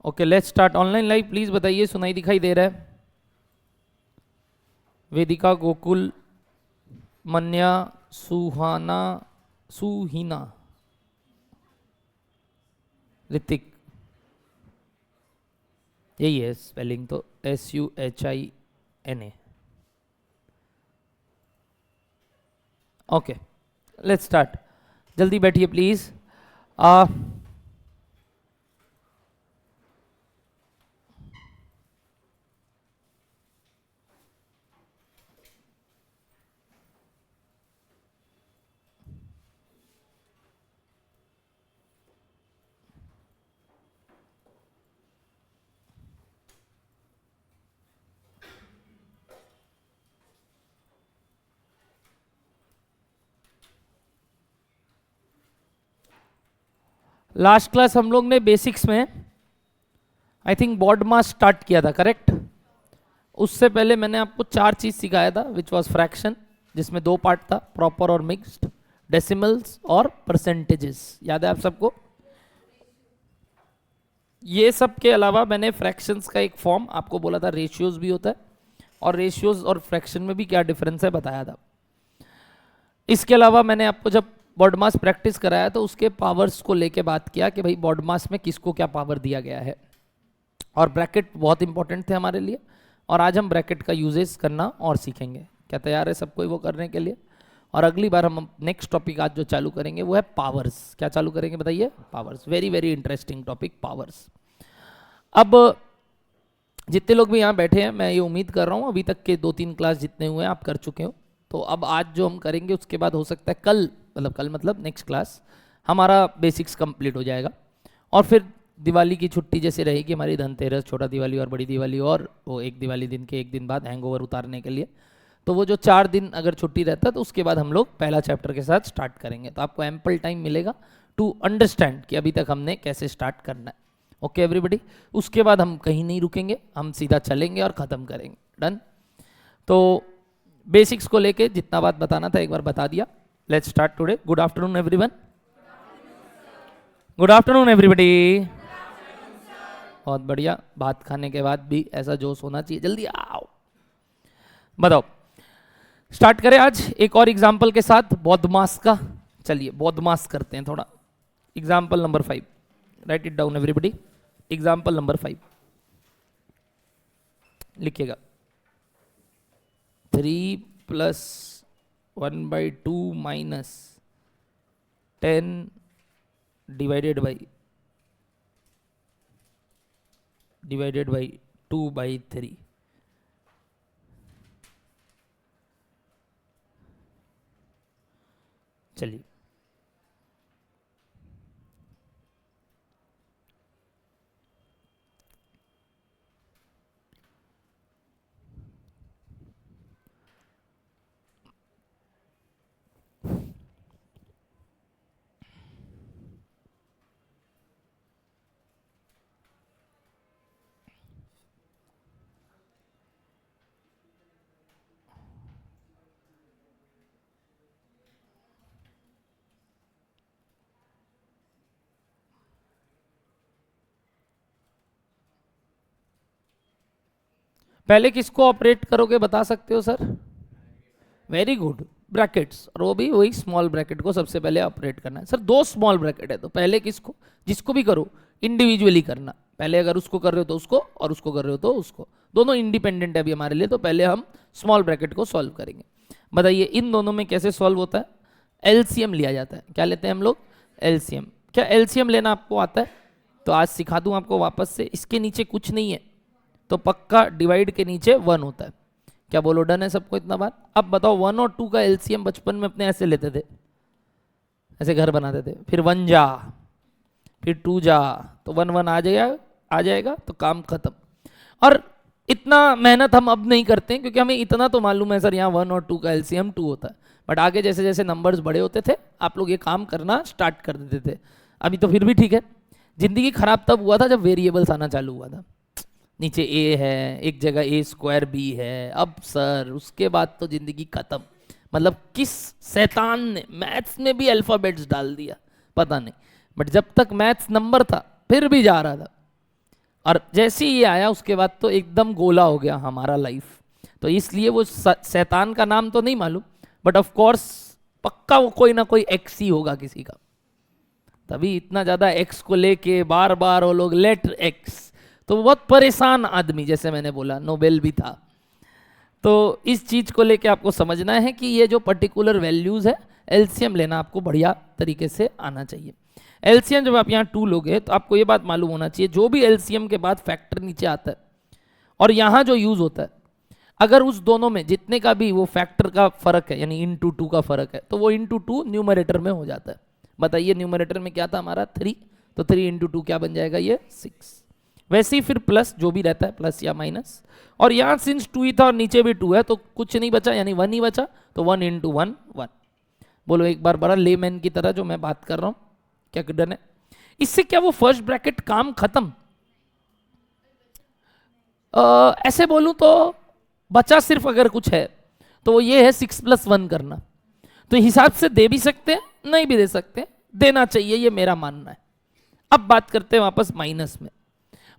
Okay let's start. Online live please बताइए सुनाई दिखाई दे रहा है? वेदिका, गोकुल, मन्या, सुहाना, सुहीना, ऋतिक, यही है स्पेलिंग तो SUHINA। Okay let's start. जल्दी बैठिए प्लीज। लास्ट क्लास हम लोग ने बेसिक्स में I think BODMAS start किया था, करेक्ट? उससे पहले मैंने आपको 4 चीज सिखाया था, विच वाज फ्रैक्शन, जिसमें 2 पार्ट था, प्रॉपर और मिक्स्ड, डेसिमल्स और परसेंटेजेस। याद है आप सबको? ये सब के अलावा मैंने फ्रैक्शंस का एक फॉर्म आपको बोला था, रेशियोज भी होता है, और रेशियोज और फ्रैक्शन में भी क्या डिफरेंस है बताया था। इसके अलावा मैंने आपको जब बॉड मास प्रैक्टिस कराया तो उसके पावर्स को लेके बात किया कि भाई बॉड मास में किसको क्या पावर दिया गया है, और ब्रैकेट बहुत इंपॉर्टेंट थे हमारे लिए, और आज हम ब्रैकेट का यूजेस करना और सीखेंगे। क्या तैयार है सब कोई वो करने के लिए? और अगली बार हम नेक्स्ट टॉपिक आज जो चालू करेंगे वो है पावर्स। क्या चालू करेंगे बताइए? Powers. Very very interesting topic powers. अब जितने लोग भी यहाँ बैठे हैं, मैं ये उम्मीद कर रहा हूँ अभी तक के 2-3 क्लास जितने हुए हैं आप कर चुके हो। तो अब आज जो हम करेंगे उसके बाद हो सकता है कल मतलब नेक्स्ट क्लास हमारा बेसिक्स कंप्लीट हो जाएगा, और फिर दिवाली की छुट्टी जैसे रहेगी हमारी, धनतेरस, छोटा दिवाली और बड़ी दिवाली, और वो एक दिवाली दिन के एक दिन बाद हैंगओवर उतारने के लिए। तो वो जो 4 दिन अगर छुट्टी रहता है तो उसके बाद हम लोग पहला चैप्टर के साथ स्टार्ट करेंगे। तो आपको एम्पल टाइम मिलेगा टू अंडरस्टैंड कि अभी तक हमने कैसे स्टार्ट करना है। Okay everybody? उसके बाद हम कहीं नहीं रुकेंगे, हम सीधा चलेंगे और ख़त्म करेंगे। डन? तो बेसिक्स को लेके जितना बात बताना था एक बार बता दिया। Let's start today. Good afternoon everyone. Good afternoon everybody. बहुत बढ़िया। भात खाने के बाद भी ऐसा जोश होना चाहिए। जल्दी आओ, बताओ। स्टार्ट करें आज एक और एग्जाम्पल के साथ बॉडमास का। चलिए बॉडमास करते हैं थोड़ा। Example number 5, right it down everybody. Example number 5 लिखिएगा। 3 + 1/2 - 10 डिवाइडेड बाई 2/3। चलिए पहले किसको ऑपरेट करोगे बता सकते हो सर? वेरी गुड, ब्रैकेट्स, और वो भी वही स्मॉल ब्रैकेट को सबसे पहले ऑपरेट करना है। सर 2 स्मॉल ब्रैकेट है तो पहले किसको, जिसको भी करो इंडिविजुअली करना। पहले अगर उसको कर रहे हो तो उसको, और उसको कर रहे हो तो उसको, दोनों इंडिपेंडेंट है अभी हमारे लिए। तो पहले हम स्मॉल ब्रैकेट को सॉल्व करेंगे। बताइए इन दोनों में कैसे सॉल्व होता है? एलसीएम लिया जाता है। क्या लेते हैं हम लोग? एलसीएम। क्या एलसीएम लेना आपको आता है? तो आज सिखा दूं आपको वापस से। इसके नीचे कुछ नहीं है तो पक्का डिवाइड के नीचे 1 होता है। क्या बोलो, डन है सबको इतना बात? अब बताओ 1 और 2 का एलसीएम बचपन में अपने ऐसे लेते थे, ऐसे घर बनाते थे, फिर 1 जा, फिर 2 जा, तो 1 1 आ जाएगा तो काम खत्म। और इतना मेहनत हम अब नहीं करते क्योंकि हमें इतना तो मालूम है सर यहाँ 1 और 2 का एलसीएम 2 होता है। बट आगे जैसे जैसे नंबर्स बड़े होते थे आप लोग ये काम करना स्टार्ट कर देते थे। अभी तो फिर भी ठीक है। जिंदगी खराब तब हुआ था जब वेरिएबल्स आना चालू हुआ था। नीचे ए है, एक जगह A² B है, अब सर उसके बाद तो जिंदगी खत्म। मतलब किस शैतान ने मैथ्स में भी अल्फाबेट्स डाल दिया पता नहीं, बट जब तक मैथ्स नंबर था फिर भी जा रहा था। और जैसे ही ये आया उसके बाद तो एकदम गोला हो गया हमारा लाइफ। तो इसलिए वो शैतान का नाम तो नहीं मालूम, बट ऑफ कोर्स पक्का वो कोई ना कोई एक्स ही होगा किसी का। तभी इतना ज्यादा एक्स को लेके बार बार वो लोग लेट एक्स, तो बहुत परेशान आदमी, जैसे मैंने बोला नोबेल भी था। तो इस चीज को लेके आपको समझना है कि ये जो पर्टिकुलर वैल्यूज है, एलसीएम लेना आपको बढ़िया तरीके से आना चाहिए। एलसीएम जब आप यहाँ 2 लोगे तो आपको ये बात मालूम होना चाहिए, जो भी एलसीएम के बाद फैक्टर नीचे आता है और यहाँ जो यूज होता है, अगर उस दोनों में जितने का भी वो फैक्टर का फर्क है, यानी इंटू 2 का फर्क है, तो वो इंटू 2 न्यूमरेटर में हो जाता है। बताइए न्यूमरेटर में क्या था हमारा 3, तो 3 इंटू 2 क्या बन जाएगा, ये 6। वैसे ही फिर प्लस जो भी रहता है, प्लस या माइनस, और यहाँ सिंस 2 ही था और नीचे भी 2 है तो कुछ नहीं बचा, यानी 1 ही बचा, तो 1 इंटू 1 1। बोलो एक बार बड़ा लेमैन की तरह जो मैं बात कर रहा हूँ, क्या डन है इससे? क्या वो फर्स्ट ब्रैकेट काम खत्म? ऐसे बोलूं तो बचा सिर्फ अगर कुछ है तो वो ये है 6 + 1 करना। तो हिसाब से दे भी सकते हैं, नहीं भी दे सकते, देना चाहिए, ये मेरा मानना है। अब बात करते हैं वापस माइनस में।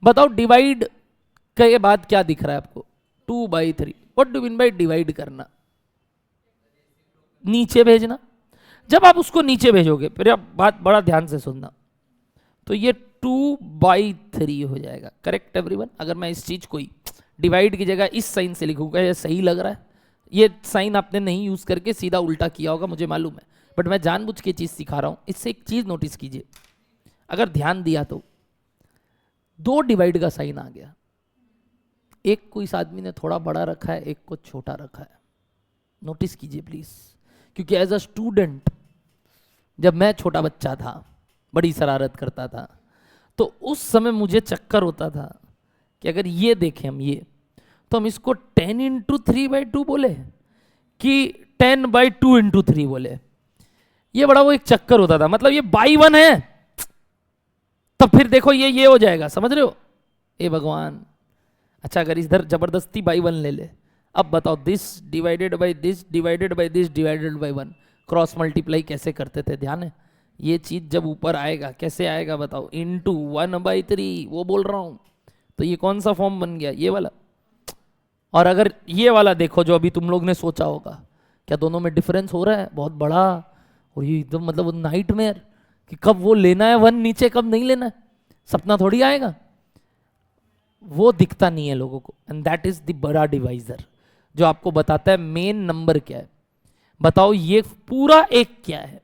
बताओ डिवाइड के बाद क्या दिख रहा है आपको, 2/3। What do mean by divide करना? नीचे भेजना। जब आप उसको नीचे भेजोगे, फिर आप बात बड़ा ध्यान से सुनना, तो ये 2/3 हो जाएगा। Correct everyone? अगर मैं इस चीज को ही डिवाइड की जगह इस साइन से लिखूंगा, ये सही लग रहा है? ये साइन आपने नहीं यूज करके सीधा उल्टा किया होगा, मुझे मालूम है, बट मैं जानबूझ के चीज सिखा रहा हूं। इससे एक चीज नोटिस कीजिए, अगर ध्यान दिया तो 2 डिवाइड का साइन आ गया। एक को इस आदमी ने थोड़ा बड़ा रखा है, एक को छोटा रखा है। नोटिस कीजिए प्लीज, क्योंकि एज अ स्टूडेंट जब मैं छोटा बच्चा था, बड़ी शरारत करता था, तो उस समय मुझे चक्कर होता था कि अगर ये देखें हम ये, तो हम इसको 10 इंटू 3/2 बोले कि 10/2 इंटू 3 बोले। ये बड़ा वो एक चक्कर होता था, मतलब ये बाई 1 है, तब फिर देखो ये हो जाएगा, समझ रहे हो? ए भगवान। अच्छा अगर इधर जबरदस्ती बाई 1 ले ले, अब बताओ this divided by this divided by this divided by 1, cross multiply कैसे करते थे, ध्यान है? ये चीज जब ऊपर आएगा कैसे आएगा बताओ, इंटू 1/3, वो बोल रहा हूं। तो ये कौन सा फॉर्म बन गया, ये वाला। और अगर ये वाला देखो जो अभी तुम लोग ने सोचा होगा, क्या दोनों में डिफरेंस हो रहा है बहुत बड़ा, और ये एकदम मतलब नाइटमेयर कि कब वो लेना है 1 नीचे, कब नहीं लेना है, सपना थोड़ी आएगा। वो दिखता नहीं है लोगों को, एंड दैट इज द बड़ा डिवाइजर जो आपको बताता है मेन नंबर क्या है। बताओ ये पूरा एक क्या है,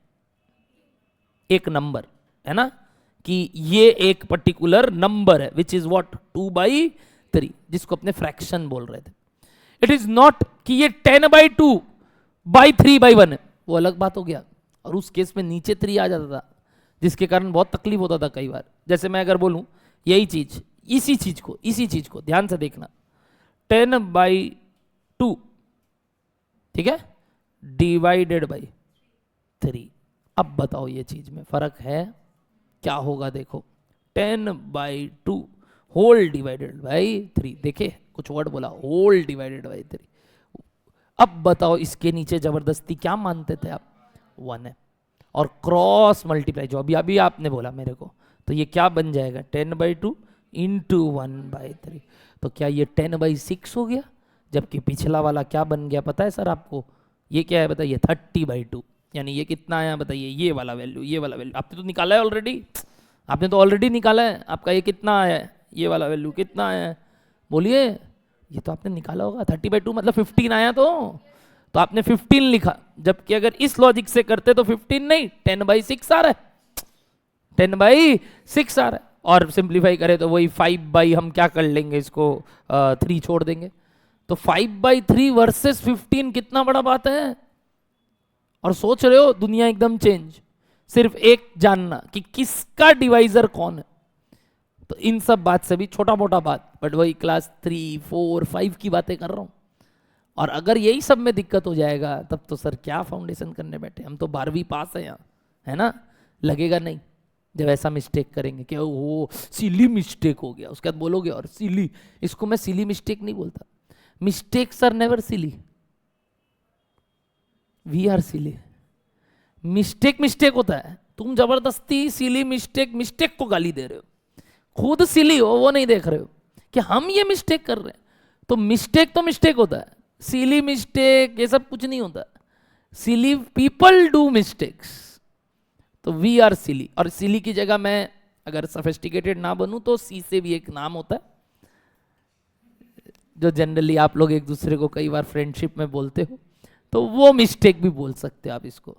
एक नंबर है ना, कि ये एक पर्टिकुलर नंबर है विच इज व्हाट 2/3, जिसको अपने फ्रैक्शन बोल रहे थे। इट इज नॉट कि ये 10/2/3/1 है, वो अलग बात हो गया। और उस केस में नीचे 3 आ जाता था, जिसके कारण बहुत तकलीफ होता था कई बार। जैसे मैं अगर बोलूं यही चीज, इसी चीज को ध्यान से देखना, 10/2, ठीक है, डिवाइडेड बाई 3। अब बताओ ये चीज में फर्क है क्या होगा? देखो 10/2 होल डिवाइडेड बाई 3, देखे कुछ वर्ड बोला, होल डिवाइडेड बाई 3। अब बताओ इसके नीचे जबरदस्ती क्या मानते थे आप, 1 है। और क्रॉस मल्टीप्लाई जो अभी अभी आपने बोला मेरे को, तो ये क्या बन जाएगा, 10/2 इंटू 1/3। तो क्या ये 10/6 हो गया? जबकि पिछला वाला क्या बन गया पता है सर आपको? ये क्या है बताइए, 30/2। यानी ये कितना आया बताइए, ये वाला वैल्यू, ये वाला वैल्यू आपने तो निकाला है ऑलरेडी, आपने तो ऑलरेडी निकाला है। आपका ये कितना आया है, ये वाला वैल्यू कितना आया है, बोलिए? ये तो आपने निकाला होगा, 30/2 मतलब 15 आया, तो आपने 15 लिखा। जबकि अगर इस लॉजिक से करते तो 15 नहीं, 10/6 आ रहा है, 10/6 आ रहा है। और सिंप्लीफाई करें तो वही 5 हम क्या कर लेंगे इसको, 3 छोड़ देंगे। तो 5/3 वर्सेस 15 कितना बड़ा बात है। और सोच रहे हो दुनिया एकदम चेंज, सिर्फ एक जानना कि किसका डिवाइजर कौन है। तो इन सब बात से भी छोटा मोटा बात, बट वही क्लास 3, 4, 5 की बातें कर रहा हूं। और अगर यही सब में दिक्कत हो जाएगा तब तो सर क्या फाउंडेशन करने बैठे, हम तो 12वीं पास है यहाँ, है ना? लगेगा नहीं जब ऐसा मिस्टेक करेंगे कि वो सिली मिस्टेक हो गया, उसके बाद बोलोगे और सिली, इसको मैं सिली मिस्टेक नहीं बोलता। Mistakes are never silly, we are silly. Mistake होता है, तुम जबरदस्ती सिली मिस्टेक को गाली दे रहे हो। खुद सिली हो वो नहीं देख रहे हो कि हम ये मिस्टेक कर रहे हैं। तो मिस्टेक होता है, सिली मिस्टेक ये सब कुछ नहीं होता। सिली पीपल डू मिस्टेक्स, तो वी आर सिली। और सिली की जगह मैं अगर सोफिस्टिकेटेड ना बनूं तो सी से भी एक नाम होता है जो जनरली आप लोग एक दूसरे को कई बार फ्रेंडशिप में बोलते हो, तो वो मिस्टेक भी बोल सकते हो आप इसको।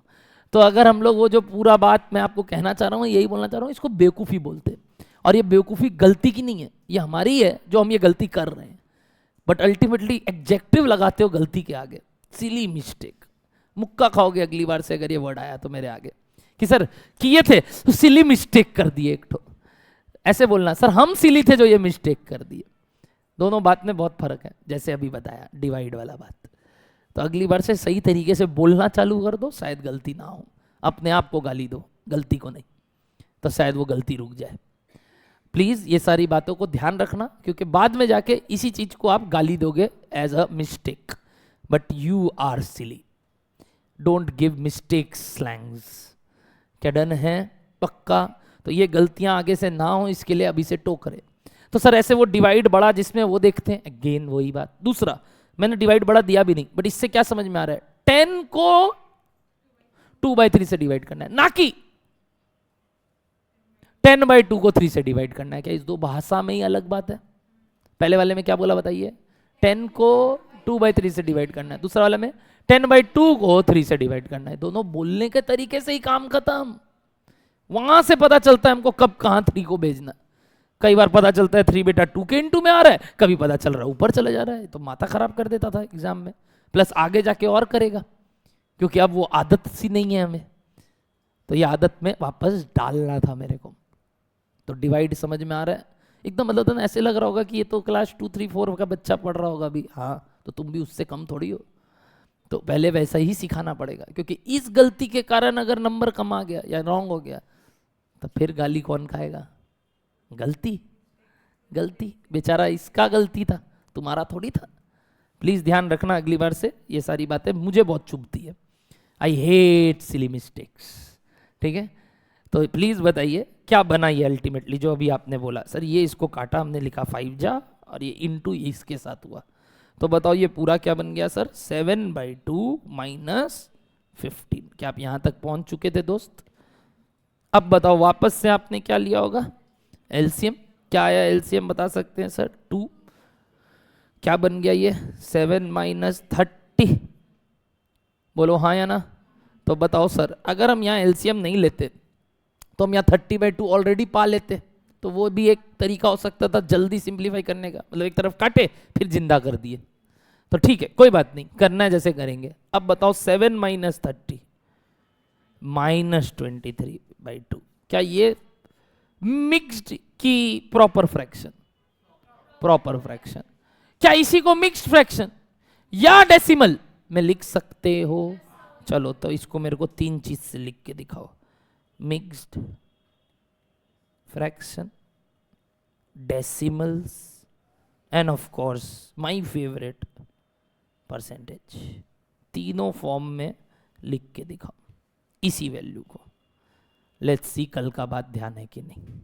तो अगर हम लोग वो जो पूरा बात मैं आपको कहना चाह रहा हूँ, यही बोलना चाह रहा हूँ, इसको बेवकूफ़ी बोलते हैं। और ये बेवकूफ़ी गलती की नहीं है, ये हमारी है जो हम ये गलती कर रहे हैं, बट अल्टीमेटली एडजेक्टिव लगाते हो गलती के आगे, सिली मिस्टेक। मुक्का खाओगे अगली बार से अगर ये वर्ड आया तो मेरे आगे कि सर किए थे तो सिली मिस्टेक कर दिए एक ठो, ऐसे बोलना सर हम सिली थे जो ये मिस्टेक कर दिए। दोनों बात में बहुत फर्क है, जैसे अभी बताया डिवाइड वाला बात। तो अगली बार से सही तरीके से बोलना चालू कर दो, शायद गलती ना हो। अपने आप को गाली दो, गलती को नहीं, तो शायद वो गलती रुक जाए। प्लीज ये सारी बातों को ध्यान रखना, क्योंकि बाद में जाके इसी चीज को आप गाली दोगे as a mistake, but you are silly. Don't give mistake slangs. क्या डन है? पक्का? तो ये गलतियां आगे से ना हो इसके लिए अभी से टोकरे। तो सर ऐसे वो डिवाइड बड़ा जिसमें वो देखते हैं, अगेन वही बात। दूसरा, मैंने डिवाइड बड़ा दिया भी नहीं, बट इससे क्या समझ में आ रहा है? 10 को 2/3 से डिवाइड करना है, ना कि 10/2 को 3 से डिवाइड करना है। क्या इस दो भाषा में ही अलग बात है? पहले वाले में क्या बोला बताइए? 10 को 2/3 से डिवाइड करना है, दूसरा वाले में 10/2 को 3 से डिवाइड करना है। दोनों बोलने के तरीके से ही काम खत्म। वहां से पता चलता है हमको कब कहां 3 को भेजना। कई बार पता चलता है 3 बेटा 2 के इनटू में आ रहा है, कभी पता चल रहा है ऊपर चले जा रहा है। तो माथा खराब कर देता था एग्जाम में, प्लस आगे जाके और करेगा, क्योंकि अब वो आदत सी नहीं है हमें। तो ये आदत में वापस डालना था मेरे को। तो डिवाइड समझ में आ रहा है एकदम? मतलब तो ऐसे लग रहा होगा कि ये तो क्लास 2, 3, 4 का बच्चा पढ़ रहा होगा अभी। हाँ, तो तुम भी उससे कम थोड़ी हो। तो पहले वैसा ही सिखाना पड़ेगा, क्योंकि इस गलती के कारण अगर नंबर कम आ गया या रॉन्ग हो गया तो फिर गाली कौन खाएगा? गलती बेचारा इसका गलती था, तुम्हारा थोड़ी था। प्लीज ध्यान रखना अगली बार से, ये सारी बातें मुझे बहुत चुभती है। I hate silly mistakes. ठीक है, तो प्लीज बताइए क्या बना ये अल्टीमेटली जो अभी आपने बोला? सर ये इसको काटा, हमने लिखा 5 जा और ये इनटू इसके साथ हुआ, तो बताओ ये पूरा क्या बन गया सर? 7/2 माइनस 15। क्या आप यहां तक पहुंच चुके थे दोस्त? अब बताओ वापस से आपने क्या लिया होगा? एलसीएम। क्या आया एलसीएम बता सकते हैं सर? 2। क्या बन गया ये? 7 - 30। बोलो हाँ या ना। तो बताओ सर अगर हम यहाँ एलसीएम नहीं लेते तो हम यहाँ 30/2 ऑलरेडी पा लेते, तो वो भी एक तरीका हो सकता था जल्दी सिंप्लीफाई करने का। मतलब एक तरफ काटे फिर जिंदा कर दिए, तो ठीक है कोई बात नहीं, करना है जैसे करेंगे। अब बताओ 7 - 30 -23/2, क्या ये मिक्स्ड की प्रॉपर फ्रैक्शन? Proper fraction. क्या इसी को मिक्स्ड फ्रैक्शन या डेसिमल में लिख सकते हो? चलो तो इसको मेरे को 3 चीज से लिख के दिखाओ। Mixed fraction, decimals end of course my favourite percentage. तीनों फॉर्म में लिख के दिखाओ इसी वैल्यू को। लेट्स सी कल का बात ध्यान है कि नहीं।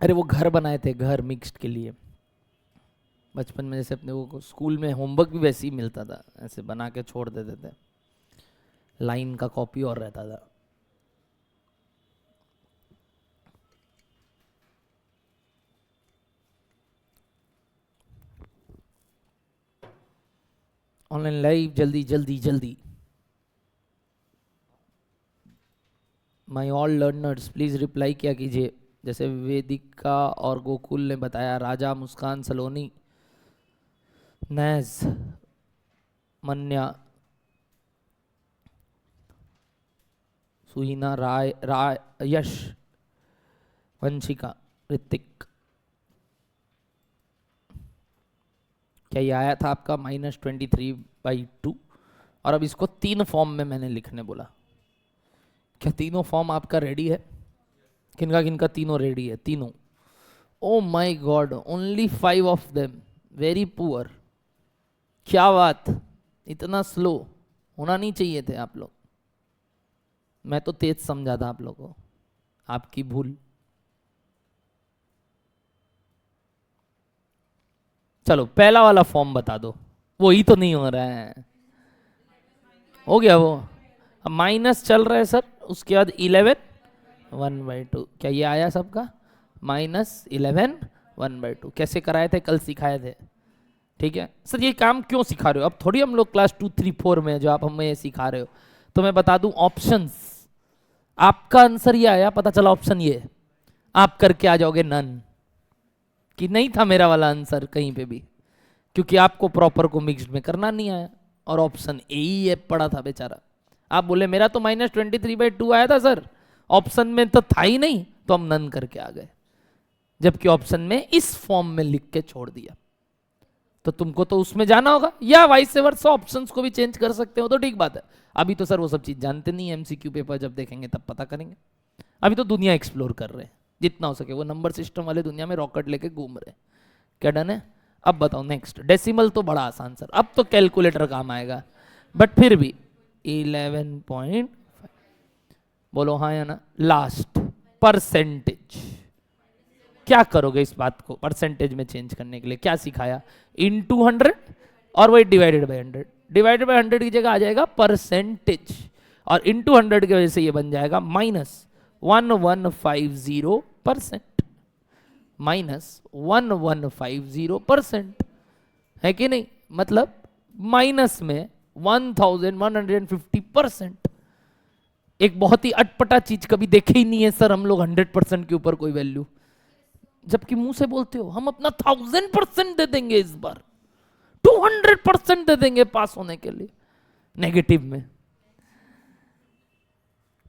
अरे वो घर बनाए थे, घर मिक्स्ड के लिए। बचपन में जैसे अपने वो स्कूल में होमवर्क भी वैसे ही मिलता था, ऐसे बना के छोड़ देते थे, लाइन का कॉपी और रहता था। ऑनलाइन लाइव जल्दी जल्दी जल्दी। My all learners please reply क्या कीजिए, जैसे वेदिका और गोकुल ने बताया, राजा, मुस्कान, सलोनी, नैज, मन्या, सुहीना, राय, यश, वंशिका, ऋतिक। क्या ये आया था आपका -23/2? और अब इसको 3 फॉर्म में मैंने लिखने बोला। क्या तीनों फॉर्म आपका रेडी है? किनका किनका तीनों रेडी है? तीनों oh my God, only 5 of them, very poor. क्या बात, इतना स्लो होना नहीं चाहिए थे आप लोग। मैं तो तेज समझा था आप लोगों को, आपकी भूल। चलो पहला वाला फॉर्म बता दो, वो ही तो नहीं हो रहा है। हो गया वो, अब माइनस चल रहा है सर, उसके बाद 11 1/2, क्या ये आया सबका? -11 1/2 कैसे कराए थे, कल सिखाए थे। ठीक है सर, ये काम क्यों सिखा रहे हो? अब थोड़ी हम लोग क्लास 2 3 4 में जो आप हमें ये सिखा रहे हो। तो मैं बता दूं ऑप्शंस, आपका आंसर ये आया, पता चला ऑप्शन ये, आप करके आ जाओगे नन, कि नहीं था मेरा वाला आंसर कहीं पे भी, क्योंकि आपको प्रॉपर को मिक्स्ड में करना नहीं आया, और ऑप्शन ए ही है पड़ा था बेचारा। आप बोले मेरा तो -23/2 आया था सर, ऑप्शन में तो था ही नहीं, तो हम नन करके आ गए, जबकि ऑप्शन में इस फॉर्म में लिख के छोड़ दिया। तो तुमको तो उसमें जाना होगा, या वाइस वर्सा ऑप्शंस को भी चेंज कर सकते हो, तो ठीक बात है। अभी तो सर वो सब चीज जानते नहीं, एमसीक्यू पेपर जब देखेंगे तब पता करेंगे। अभी तो दुनिया एक्सप्लोर कर रहे हैं जितना हो सके, वो नंबर सिस्टम वाले दुनिया में रॉकेट लेके घूम रहे हैं। क्या डन है? अब बताओ नेक्स्ट। डेसिमल तो बड़ा आसान सर, अब तो कैलकुलेटर काम आएगा, बट फिर भी 11.5, बोलो हाँ या ना। लास्ट परसेंटेज, क्या करोगे इस बात को परसेंटेज में चेंज करने के लिए? क्या सिखाया? इनटू 100 और वही डिवाइडेड बाय 100, डिवाइडेड बाय 100 की जगह आ जाएगा परसेंटेज, और इनटू 100 की वजह से ये बन जाएगा -1150%, -1150%, है कि नहीं? मतलब माइनस में 1150%। एक बहुत ही अटपटा चीज, कभी देखे ही नहीं है सर हम लोग 100% के ऊपर कोई वैल्यू, जबकि मुंह से बोलते हो हम अपना 1000% दे देंगे, इस बार 200% दे देंगे पास होने के लिए नेगेटिव में।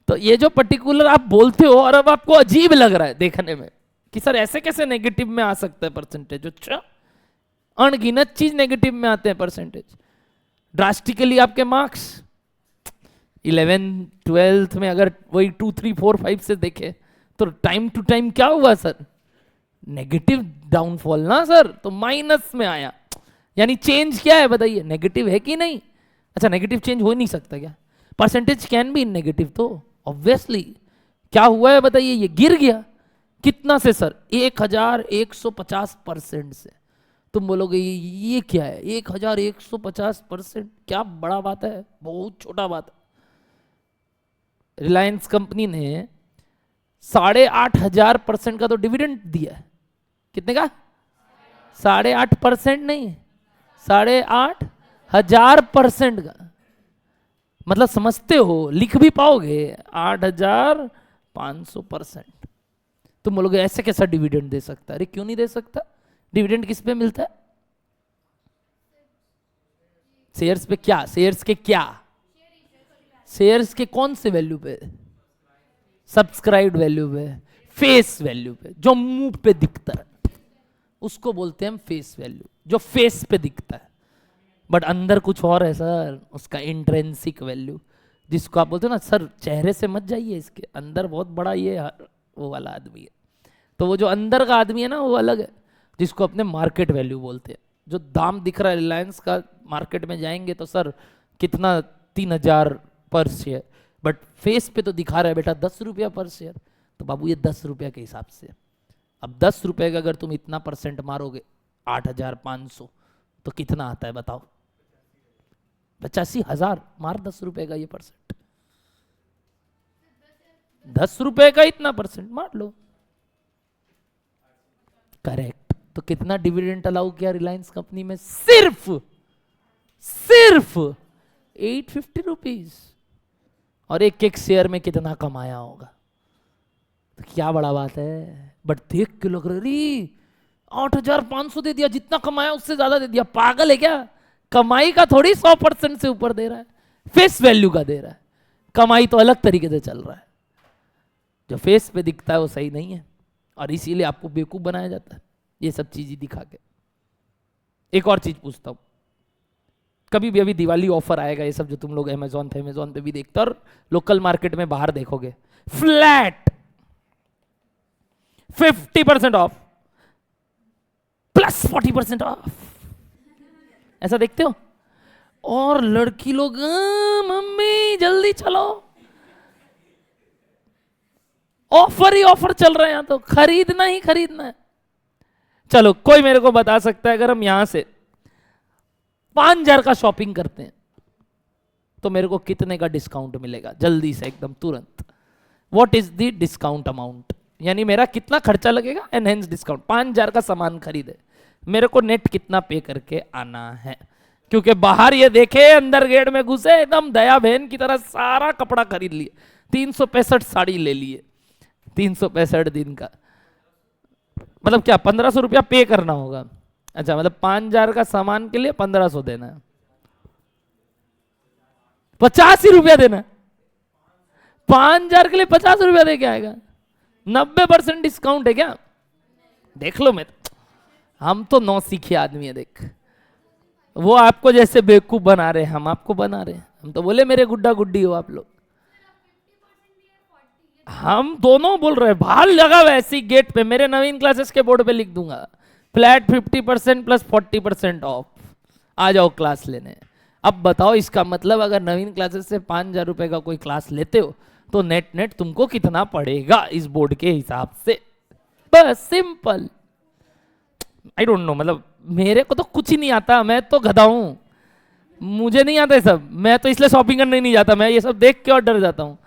तो ये जो पर्टिकुलर आप बोलते हो, और अब आपको अजीब लग रहा है देखने में कि सर ऐसे कैसे नेगेटिव में आ सकता है परसेंटेज। अच्छा, अनगिनत चीज नेगेटिव में आते हैं परसेंटेज। ड्रास्टिकली आपके मार्क्स 11th 12th में अगर वही 2 3 4 5 से देखे, तो टाइम टू टाइम क्या हुआ सर? नेगेटिव डाउनफॉल ना सर, तो माइनस में आया, यानी चेंज क्या है बताइए? नेगेटिव है कि नहीं? अच्छा, नेगेटिव चेंज हो नहीं सकता क्या? Percentage can be in negative, तो ऑब्वियसली क्या हुआ है बताइए? ये गिर गया कितना से सर? 1150% से। तुम बोलोगे ये क्या है 1150%? क्या बड़ा बात है, बहुत छोटा बात है। रिलायंस कंपनी ने 8,500% का तो डिविडेंड दिया है। कितने का? 8.5% नहीं, 8,500% का। मतलब समझते हो, लिख भी पाओगे 8,500%। तुम बोलोगे ऐसे कैसा डिविडेंड दे सकता है? अरे क्यों नहीं दे सकता? डिविडेंड किस पे मिलता है? शेयर्स पे। क्या शेयर्स के? क्या शेयर्स के कौन से वैल्यू पे? सब्सक्राइब्ड वैल्यू पे, फेस वैल्यू पे, जो मुंह पे दिखता है उसको बोलते हैं हम फेस वैल्यू, जो फेस पे दिखता है, बट अंदर कुछ और है सर, उसका इंट्रेंसिक वैल्यू, जिसको आप बोलते हो ना सर चेहरे से मत जाइए, इसके अंदर बहुत बड़ा ये वो वाला आदमी है। तो वो जो अंदर का आदमी है ना, वो अलग है, जिसको अपने मार्केट वैल्यू बोलते हैं। जो दाम दिख रहा है रिलायंस का, मार्केट में जाएंगे तो सर कितना 3,000 पर शेयर, बट फेस पे तो दिखा रहा है बेटा 10 रुपया पर शेयर। तो बाबू ये 10 रुपया के हिसाब से, अब 10 रुपए का अगर तुम इतना % मारोगे 8,500, तो कितना आता है बताओ? 85,000 मार 10 रुपए का ये %, 10 रुपए का इतना % मार लो। करेक्ट। तो कितना डिविडेंड अलाउ किया रिलायंस कंपनी में? सिर्फ 850 रुपीज, और एक एक शेयर में कितना कमाया होगा? तो क्या बड़ा बात है। बट देख के लोग, अरे 8,500 दे दिया, जितना कमाया उससे ज्यादा दे दिया। पागल है क्या? कमाई का थोड़ी 100% से ऊपर दे रहा है, फेस वैल्यू का दे रहा है। कमाई तो अलग तरीके से चल रहा है, जो फेस पे दिखता है वो सही नहीं है, और इसीलिए आपको बेवकूफ बनाया जाता है ये सब चीजें दिखा के। एक और चीज पूछता हूं, कभी भी अभी दिवाली ऑफर आएगा, ये सब जो तुम लोग अमेजोन पे भी देखते हो, और लोकल मार्केट में बाहर देखोगे, फ्लैट 50% ऑफ, प्लस 40% ऑफ, ऐसा देखते हो? और लड़की लोग मम्मी जल्दी चलो, ऑफर ही ऑफर चल रहे हैं, तो खरीदना ही खरीदना है। चलो कोई मेरे को बता सकता है अगर हम यहां से 5,000 का शॉपिंग करते हैं तो मेरे को कितने का डिस्काउंट मिलेगा? जल्दी से एकदम तुरंत, what is the discount amount, यानी मेरा कितना खर्चा लगेगा? एनहेंस डिस्काउंट, 5,000 का सामान खरीदे, मेरे को नेट कितना पे करके आना है? क्योंकि बाहर ये देखे, अंदर गेट में घुसे, एकदम दया बहन की तरह सारा कपड़ा खरीद लिए, 365 साड़ी ले लिए, 365 दिन का, मतलब क्या 1,500 रुपया पे करना होगा? अच्छा, मतलब 5,000 का सामान के लिए 1,500 देना है, 85 रुपया देना है। 5,000 के लिए 50 रुपया दे के आएगा? 90% डिस्काउंट है क्या? देख लो, मैं हम तो नौ सीखे आदमी है, देख वो आपको जैसे बेवकूफ बना रहे, हम आपको बना रहे। हम तो बोले मेरे गुड्डा गुड्डी हो आप लोग, हम दोनों बोल रहे हैं। बाहर लगा हुआ ऐसी गेट पे, मेरे नवीन क्लासेस के बोर्ड पे लिख दूंगा, फ्लैट 50% प्लस 40% ऑफ, आ जाओ क्लास लेने। अब बताओ, इसका मतलब अगर नवीन क्लासेस से 5,000 रुपए का कोई क्लास लेते हो तो नेट नेट तुमको कितना पड़ेगा इस बोर्ड के हिसाब से? बस सिंपल। आई डोंट नो, मतलब मेरे को तो कुछ ही नहीं आता, मैं तो गधा हूं, मुझे नहीं आता ये सब। मैं तो इसलिए शॉपिंग करने नहीं जाता, मैं ये सब देख के और डर जाता हूँ।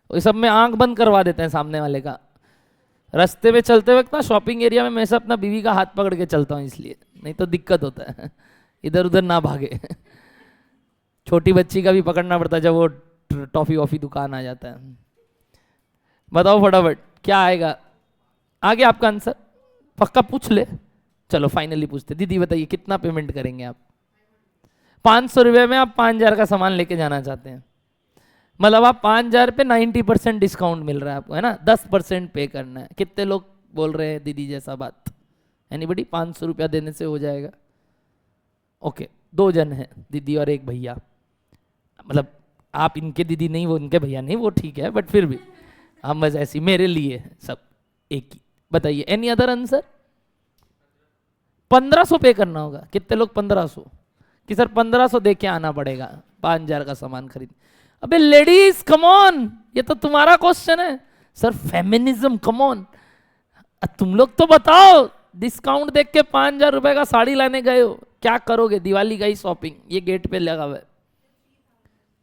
ये सब में आंख बंद करवा देते हैं सामने वाले का। रास्ते में चलते वक्त ना शॉपिंग एरिया में मैं सब अपना बीवी का हाथ पकड़ के चलता हूँ, इसलिए, नहीं तो दिक्कत होता है, इधर उधर ना भागे। छोटी बच्ची का भी पकड़ना पड़ता है जब वो टॉफी वॉफी दुकान आ जाता है। बताओ फटाफट क्या आएगा आगे? आपका आंसर पक्का पूछ ले। चलो फाइनली पूछते, दीदी बताइए कितना पेमेंट करेंगे आप? 500 रुपये में आप 5,000 का सामान लेके जाना चाहते हैं, मतलब आप 5,000 पे 90% डिस्काउंट मिल रहा है आपको, है ना? 10% पे करना है। कितने लोग बोल रहे हैं दीदी जैसा बात? एनीबडी? 500 रुपया देने से हो जाएगा? ओके, 2 जन हैं, दीदी और एक भैया, मतलब आप इनके दीदी नहीं, वो इनके भैया नहीं, वो ठीक है, बट फिर भी हम बस ऐसी मेरे लिए सब एक ही। बताइए एनी अदर आंसर? 1,500 पे करना होगा। कितने लोग 1,500? कि सर 1,500 दे के आना पड़ेगा 5,000 का सामान खरीद। अबे लेडीज कम ऑन, ये तो तुम्हारा क्वेश्चन है। सर फेमिनिज्म, कम ऑन, तुम लोग तो बताओ। डिस्काउंट देख के 5,000 रुपए का साड़ी लाने गए हो, क्या करोगे? दिवाली का ही शॉपिंग, ये गेट पे लगा हुआ है।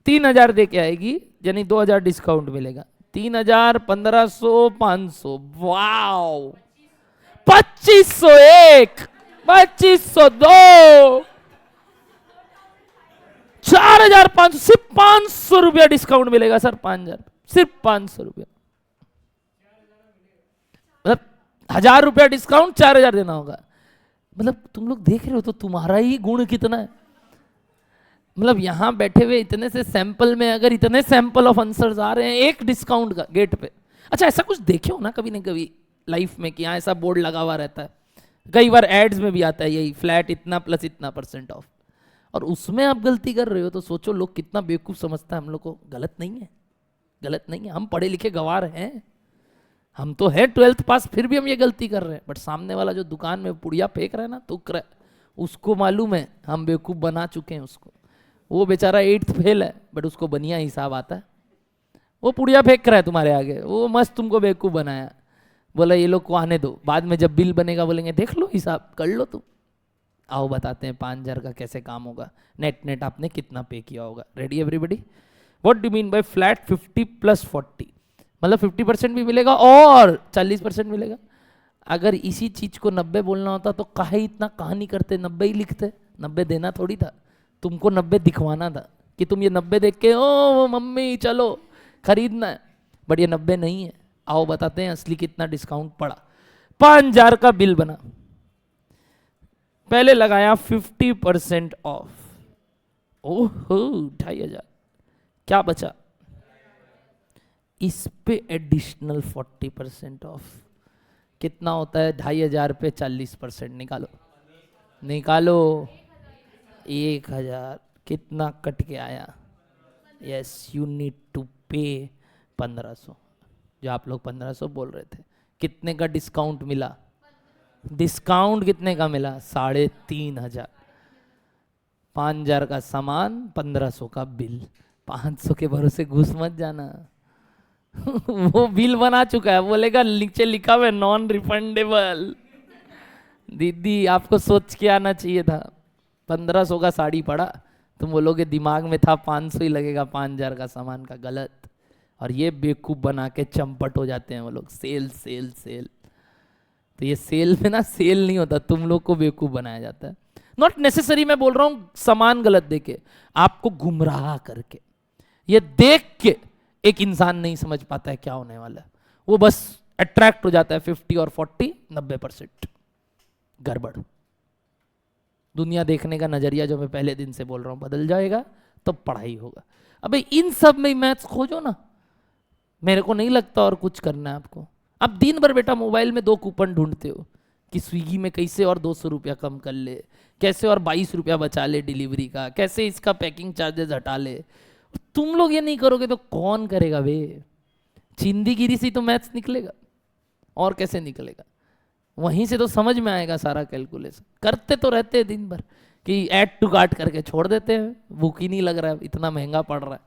3,000 दे के आएगी, यानी 2,000 डिस्काउंट मिलेगा। 3,000, 1,500, 500, वाओ, 2,501, 2,502, 4,500, सिर्फ 500 रुपया डिस्काउंट मिलेगा सर। 5,000 सिर्फ 500 रुपया, मतलब 1,000 रुपया डिस्काउंट, 4,000 देना होगा। मतलब तुम लोग देख रहे हो तो तुम्हारा ही गुण कितना है। मतलब यहां बैठे हुए इतने से सैंपल में अगर इतने सैंपल ऑफ आंसर्स आ रहे हैं एक डिस्काउंट का गेट पे। अच्छा, ऐसा कुछ देखे हो ना कभी ना कभी लाइफ में कि यहाँ ऐसा बोर्ड लगा हुआ रहता है, कई बार एड्स में भी आता है यही, फ्लैट इतना प्लस इतना % ऑफ, और उसमें आप गलती कर रहे हो तो सोचो लोग कितना बेवकूफ समझता है हम लोग को। गलत नहीं है, गलत नहीं है, हम पढ़े लिखे गवार हैं, हम तो है 12th पास, फिर भी हम ये गलती कर रहे हैं। बट सामने वाला जो दुकान में पुड़िया फेंक रहा है ना, तुक रहा है, उसको मालूम है हम बेवकूफ बना चुके हैं उसको। वो बेचारा 8th फेल है बट उसको बढ़िया हिसाब आता है। वो पुड़िया फेंक रहा है तुम्हारे आगे, वो मस्त तुमको बेवकूफ बनाया, बोला ये लोग को आने दो, बाद में जब बिल बनेगा बोलेंगे देख लो हिसाब कर लो तुम। आओ बताते हैं 5,000 का कैसे काम होगा। नेट नेट आपने कितना पे किया होगा? Ready everybody? What do mean by flat 50 plus 40? मतलब 50% भी मिलेगा और 40% मिलेगा। अगर इसी चीज को 90 बोलना होता तो काहे इतना कहानी करते, 90 ही लिखते। 90 देना थोड़ी था तुमको, 90 दिखवाना था कि तुम ये 90 देख के ओ मम्मी चलो खरीदना है, बट ये 90 नहीं है। आओ बताते हैं असली कितना डिस्काउंट पड़ा। 5,000 का बिल बना, पहले लगाया 50% ऑफ, ओहो 2,500, क्या बचा? इस पे एडिशनल 40% ऑफ, कितना होता है? 2,500 पे 40%, निकालो निकालो, 1,000। कितना कट के आया? यस, यू नीड टू पे 1,500, जो आप लोग 1,500 बोल रहे थे। कितने का डिस्काउंट मिला? डिस्काउंट कितने का मिला? 3,500। 5,000 का सामान, 1,500 का बिल। 500 के भरोसे घुस मत जाना। वो बिल बना चुका है, बोलेगा नीचे लिखा हुआ है नॉन रिफंडेबल। दीदी आपको सोच के आना चाहिए था। 1,500 का साड़ी पड़ा, तुम बोलोगे दिमाग में था 500 ही लगेगा 5,000 का सामान का। गलत। और ये बेवकूफ बना के चंपट हो जाते हैं वो लोग, सेल सेल सेल। तो ये सेल में ना सेल नहीं होता, तुम लोग को बेवकूफ बनाया जाता है। नॉट नेसेसरी मैं बोल रहा हूं सामान गलत देके, आपको गुमराह करके। ये देख के एक इंसान नहीं समझ पाता है क्या होने वाला है, वो बस अट्रैक्ट हो जाता है। 50 और 40, 90% गड़बड़। दुनिया देखने का नजरिया जो मैं पहले दिन से बोल रहा हूं बदल जाएगा, तो पढ़ाई होगा। अबे इन सब में मैथ्स खोजो ना, मेरे को नहीं लगता और कुछ करना है आपको। अब दिन भर बेटा मोबाइल में 2 कूपन ढूंढते हो कि स्विगी में कैसे और 200 रुपया कम कर ले, कैसे और 22 रुपया बचा ले डिलीवरी का, कैसे इसका पैकिंग चार्जेस हटा ले। तुम लोग ये नहीं करोगे तो कौन करेगा बे? चिंदीगिरी से तो मैथ्स निकलेगा, और कैसे निकलेगा? वहीं से तो समझ में आएगा सारा कैलकुलेशन। करते तो रहते हैं दिन भर कि ऐड टू कार्ट करके छोड़ देते हैं, भूख ही नहीं लग रहा है, इतना महंगा पड़ रहा है।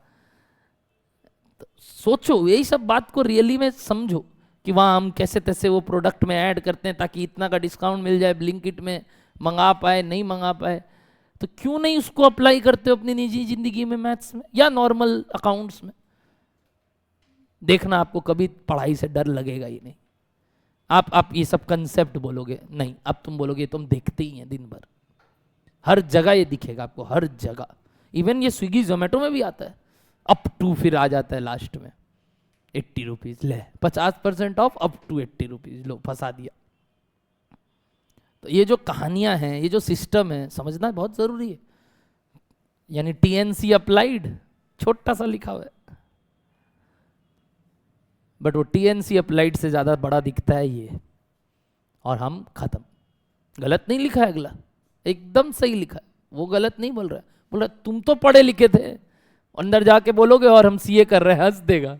तो सोचो, यही सब बात को रियली में समझो कि वहाँ हम कैसे तैसे वो प्रोडक्ट में ऐड करते हैं ताकि इतना का डिस्काउंट मिल जाए, ब्लिंकिट में मंगा पाए, नहीं मंगा पाए। तो क्यों नहीं उसको अप्लाई करते हो अपनी निजी जिंदगी में, मैथ्स में या नॉर्मल अकाउंट्स में? देखना आपको कभी पढ़ाई से डर लगेगा ही नहीं। आप ये सब कंसेप्ट बोलोगे नहीं, अब तुम बोलोगे तुम देखते ही हैं दिन भर, हर जगह ये दिखेगा आपको, हर जगह। इवन ये स्विगी जोमेटो में भी आता है, अप टू फिर आ जाता है लास्ट में 80 रुपीज, ले 50% ऑफ, अप टू 80 रुपीज, लो फंसा दिया। तो ये जो कहानियां हैं, ये जो सिस्टम है, समझना बहुत जरूरी है। यानी टीएनसी अप्लाइड छोटा सा लिखा हुआ है, बट वो टीएनसी अप्लाइड से ज्यादा बड़ा दिखता है ये, और हम खत्म। गलत नहीं लिखा है अगला, एकदम सही लिखा है। वो गलत नहीं बोल रहा है, बोल रहा तुम तो पढ़े लिखे थे, अंदर जाके बोलोगे और हम सीए कर रहे हैं, हंस देगा।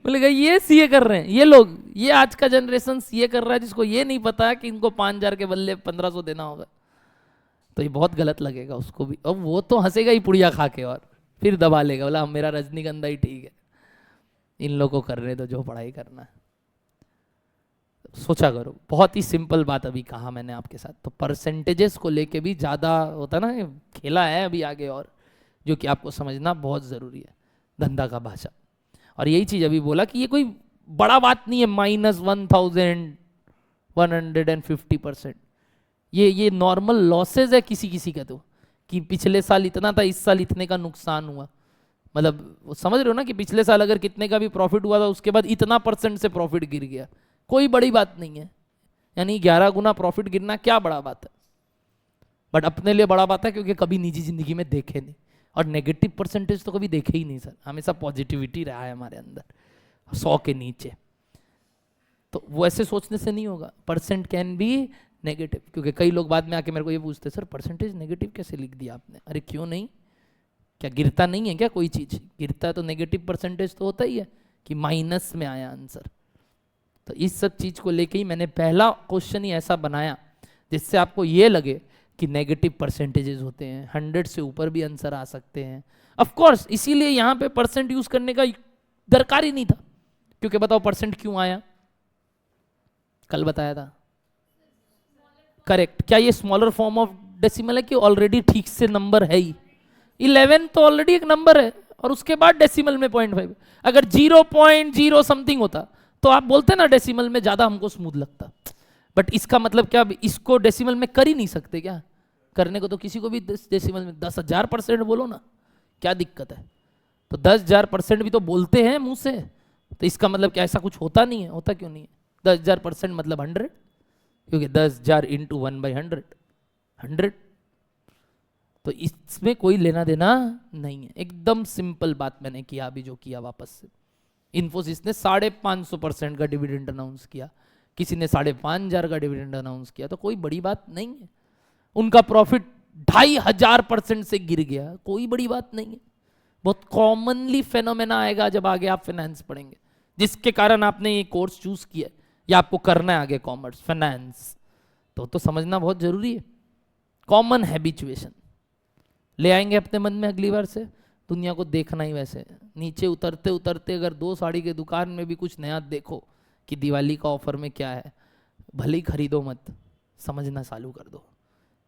बोलेगा ये सीए कर रहे हैं ये लोग, ये आज का जनरेशन सीए कर रहा है, जिसको ये नहीं पता कि इनको 5,000 के बदले 1,500 देना होगा। तो ये बहुत गलत लगेगा उसको भी, और वो तो हंसेगा ही पुड़िया खा के, और फिर दबा लेगा, बोला मेरा रजनीगंधा ही ठीक है, इन लोगों को कर रहे तो जो पढ़ाई करना है। सोचा करो, बहुत ही सिंपल बात अभी कहा मैंने आपके साथ। तो परसेंटेजेस को लेके भी ज़्यादा होता ना, खेला है अभी आगे, और जो कि आपको समझना बहुत ज़रूरी है, धंधा का भाषा। और यही चीज़ अभी बोला कि ये कोई बड़ा बात नहीं है, -1,150%। ये नॉर्मल लॉसेज है किसी किसी का, तो कि पिछले साल इतना था, इस साल इतने का नुकसान हुआ। मतलब समझ रहे हो ना कि पिछले साल अगर कितने का भी प्रॉफिट हुआ था, उसके बाद इतना % से प्रॉफिट गिर गया, कोई बड़ी बात नहीं है। यानी 11 गुना प्रॉफिट गिरना क्या बड़ा बात है? बट अपने लिए बड़ा बात है, क्योंकि कभी निजी जिंदगी में देखे नहीं, और नेगेटिव % तो कभी देखे ही नहीं सर। हमेशा पॉजिटिविटी रहा है हमारे अंदर, 100 के नीचे। तो वो ऐसे सोचने से नहीं होगा, % कैन बी नेगेटिव। क्योंकि कई लोग बाद में आके मेरे को ये पूछते, सर % नेगेटिव कैसे लिख दिया आपने? अरे क्यों नहीं, क्या गिरता नहीं है क्या कोई चीज? गिरता है तो नेगेटिव % तो होता ही है कि माइनस में आया आंसर। तो इस सब चीज को लेके ही मैंने पहला क्वेश्चन ही ऐसा बनाया जिससे आपको ये लगे कि नेगेटिव % होते हैं, 100 से ऊपर भी आंसर आ सकते हैं। ऑफ कोर्स इसीलिए यहाँ पे % यूज करने का दरकार ही नहीं था, क्योंकि बताओ % क्यों आया? कल बताया था, करेक्ट। क्या ये स्मॉलर फॉर्म ऑफ डेसिमल है कि ऑलरेडी ठीक से नंबर है ही? 11 तो ऑलरेडी एक नंबर है, और उसके बाद डेसिमल में 0.5। अगर 0.0 समथिंग होता तो आप बोलते ना डेसिमल में ज्यादा हमको स्मूथ लगता। बट इसका मतलब क्या, इसको डेसिमल में कर ही नहीं सकते क्या? करने को तो किसी को भी डेसिमल में 10,000% बोलो ना, क्या दिक्कत है? तो 10,000% भी तो बोलते हैं मुंह से, तो इसका मतलब क्या ऐसा कुछ होता नहीं है? होता क्यों नहीं है? 10,000% मतलब 100, क्योंकि 10,000 इंटू 1/100 100। तो इसमें कोई लेना देना नहीं है, एकदम सिंपल बात मैंने किया अभी जो किया। वापस से इन्फोसिस ने 550% का डिविडेंड अनाउंस किया, किसी ने 5,500 का डिविडेंड अनाउंस किया, तो कोई बड़ी बात नहीं है। उनका प्रॉफिट 2,500% से गिर गया, कोई बड़ी बात नहीं है। बहुत कॉमनली फेनोमेना आएगा जब आगे आप फाइनेंस पढ़ेंगे, जिसके कारण आपने ये कोर्स चूज किया या आपको करना है आगे कॉमर्स फाइनेंस। तो समझना बहुत जरूरी है। कॉमन हैबिचुएशन ले आएंगे अपने मन में अगली बार से, दुनिया को देखना ही वैसे। नीचे उतरते उतरते अगर 2 साड़ी के दुकान में भी कुछ नया देखो कि दिवाली का ऑफर में क्या है, भले ही खरीदो मत, समझना चालू कर दो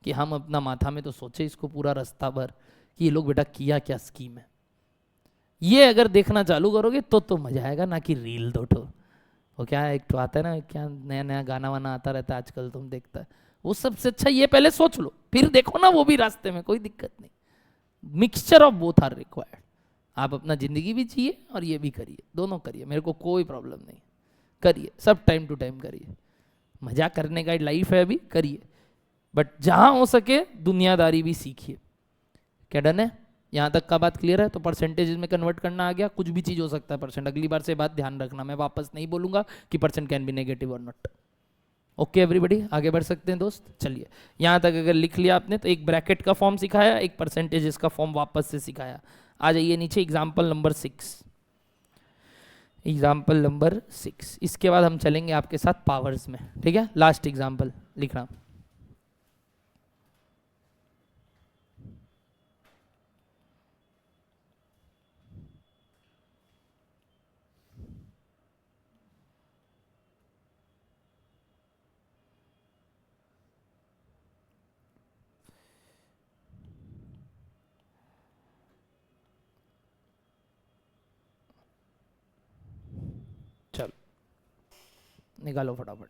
कि हम अपना माथा में तो सोचे इसको पूरा रास्ता भर कि ये लोग बेटा किया क्या स्कीम है। ये अगर देखना चालू करोगे तो मजा आएगा, ना कि रील 2 ठो। वो क्या एक तो आता है ना, क्या नया नया गाना वाना आता रहता है आजकल, तुम देखता है वो। सबसे अच्छा ये पहले सोच लो फिर देखो ना, वो भी रास्ते में, कोई दिक्कत नहीं। Mixture of both are required. आप अपना जिंदगी भी जिए और ये भी करिए, दोनों करिए, मेरे को कोई प्रॉब्लम नहीं। करिए सब टाइम टू टाइम करिए, मजा करने का लाइफ है अभी, करिए। बट जहां हो सके दुनियादारी भी सीखिए। क्या डन है? यहाँ तक का बात क्लियर है? तो परसेंटेज में कन्वर्ट करना आ गया, कुछ भी चीज हो सकता है परसेंट। अगली बार से बात ध्यान रखना, मैं वापस नहीं बोलूंगा कि परसेंट कैन बी नेगेटिव और नॉट। ओके एवरीबॉडी, आगे बढ़ सकते हैं दोस्त। चलिए यहाँ तक अगर लिख लिया आपने तो एक ब्रैकेट का फॉर्म सिखाया, एक परसेंटेज का फॉर्म वापस से सिखाया। आ जाइए नीचे एग्जाम्पल नंबर 6। एग्जाम्पल नंबर 6, इसके बाद हम चलेंगे आपके साथ पावर्स में, ठीक है? लास्ट एग्जाम्पल लिखना। चलो निकालो फटाफट।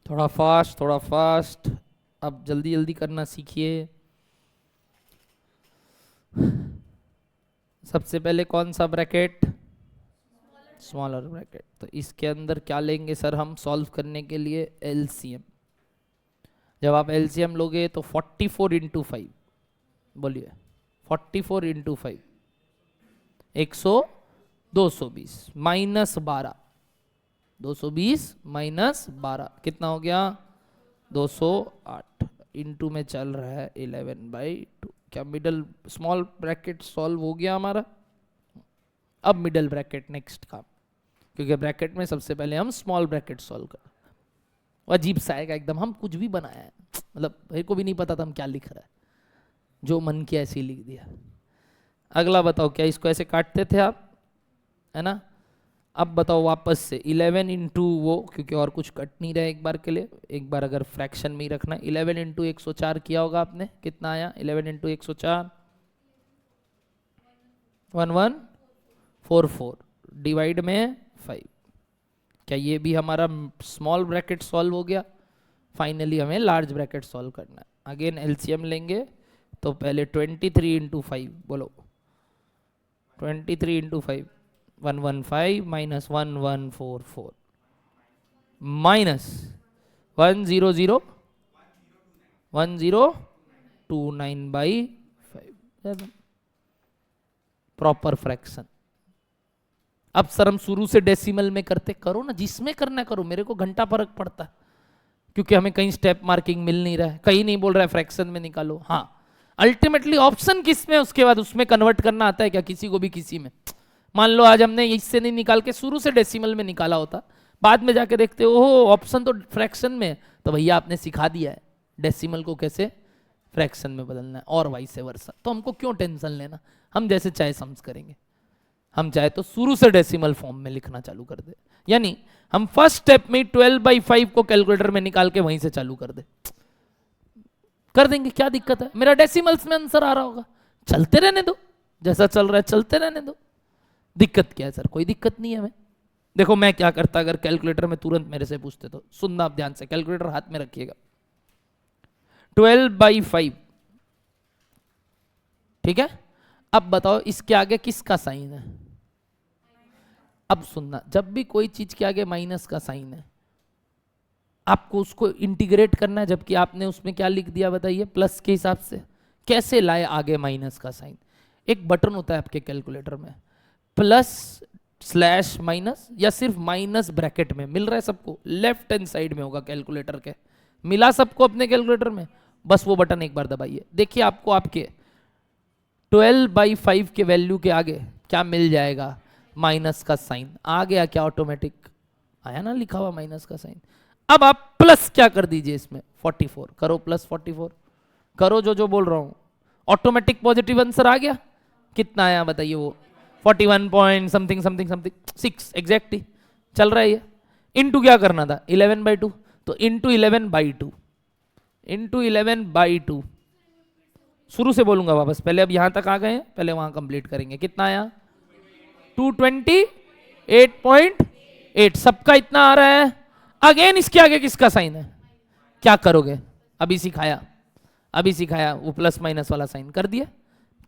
थोड़ा फास्ट, थोड़ा फास्ट, अब जल्दी जल्दी करना सीखिए। सबसे पहले कौन सा ब्रैकेट? Smaller bracket. तो इसके अंदर क्या लेंगे सर हम सॉल्व करने के लिए? एलसीएम। जब आप एलसीएम लोगे तो 44 इंटू 5, बोलिए 44 इंटू 5 220 माइनस 12, 220 माइनस 12 कितना हो गया? 208 इंटू में चल रहा है 11/2। क्या मिडल स्मॉल ब्रैकेट सॉल्व हो गया हमारा? अब मिडल ब्रैकेट नेक्स्ट काम, क्योंकि ब्रैकेट में सबसे पहले हम स्मॉल ब्रैकेट सॉल्व कर। वो अजीब सा आएगा एकदम, हम कुछ भी बनाया है, मतलब मेरे को भी नहीं पता था हम क्या लिख रहा है, जो मन किया ऐसे ही लिख दिया। अगला बताओ, क्या इसको ऐसे काटते थे आप, है ना? अब बताओ वापस से 11 इंटू वो, क्योंकि और कुछ कट नहीं रहा एक बार के लिए, एक बार अगर फ्रैक्शन में ही रखना। 11 इंटू 104 किया होगा आपने, कितना आया? 11 इंटू 104 1144 डिवाइड में 5। क्या ये भी हमारा स्मॉल ब्रैकेट सॉल्व हो गया? फाइनली हमें लार्ज ब्रैकेट सॉल्व करना है। अगेन एलसीएम लेंगे तो पहले 23 इंटू 5, बोलो 23 into 5 115 minus 1144 minus 1029/5 proper fraction. अब सर हम शुरू से डेसिमल में करते, करो ना, जिसमें करना करो, मेरे को घंटा फर्क पड़ता है, क्योंकि हमें कहीं स्टेप मार्किंग मिल नहीं रहा है, कहीं नहीं बोल रहा है फ्रैक्शन में निकालो। हाँ अल्टीमेटली ऑप्शन किस में, उसके बाद उसमें कन्वर्ट करना आता है क्या किसी को भी किसी में? मान लो आज हमने इससे नहीं निकाल के शुरू से डेसिमल में निकाला होता, बाद में जाके देखते हो ऑप्शन तो फ्रैक्शन में, तो भैया आपने सिखा दिया है डेसिमल को कैसे फ्रैक्शन में बदलना है, और वाइस वर्सा। तो हमको क्यों टेंशन लेना, हम जैसे चाहे सम्स करेंगे। हम चाहे तो शुरू से डेसिमल फॉर्म में लिखना चालू कर दे, यानी हम फर्स्ट स्टेप में 12/5 को कैलकुलेटर में निकाल के वहीं से चालू कर दे, कर देंगे, क्या दिक्कत है? मेरा डेसिमल्स में आंसर आ रहा होगा, चलते रहने दो, जैसा चल रहा है चलते रहने दो। दिक्कत क्या है सर? कोई दिक्कत नहीं है हमें, देखो मैं क्या करता अगर कैलकुलेटर में तुरंत मेरे से पूछते तो, सुनना आप ध्यान से, कैलकुलेटर हाथ में रखिएगा। 12/5, ठीक है। अब बताओ इसके आगे किसका साइन है? अब सुनना, जब भी कोई चीज के आगे माइनस का साइन है आपको उसको इंटीग्रेट करना है, जबकि आपने उसमें क्या लिख दिया बताइए, प्लस के हिसाब से। कैसे लाए आगे माइनस का साइन? एक बटन होता है आपके कैलकुलेटर में, प्लस स्लैश माइनस, या सिर्फ माइनस ब्रैकेट में मिल रहा है सबको, लेफ्ट हैंड साइड में होगा कैलकुलेटर के, मिला सबको अपने कैलकुलेटर में, बस वो बटन एक बार दबाइए, देखिए आपको आपके 12/5 के वैल्यू के आगे क्या मिल जाएगा, माइनस का साइन आ गया क्या, ऑटोमेटिक आया ना लिखा हुआ माइनस का साइन। अब आप प्लस क्या कर दीजिए इसमें, 44 करो, प्लस 44 करो, जो जो बोल रहा हूं, ऑटोमेटिक पॉजिटिव आंसर आ गया। कितना आया बताइए, वो 41 point something something something 6 exactly चल रहा है ये। इनटू क्या करना था, 11/2, तो इंटू 11/2, इंटू 11/2, शुरू से बोलूंगा वापस, पहले अब यहां तक आ गए हैं, पहले वहां कंप्लीट करेंगे। कितना आया, 228.8, सबका इतना आ रहा है। अगेन इसके आगे किसका साइन है, क्या करोगे, अभी सिखाया, अभी सिखाया, वो प्लस माइनस वाला साइन कर दिया।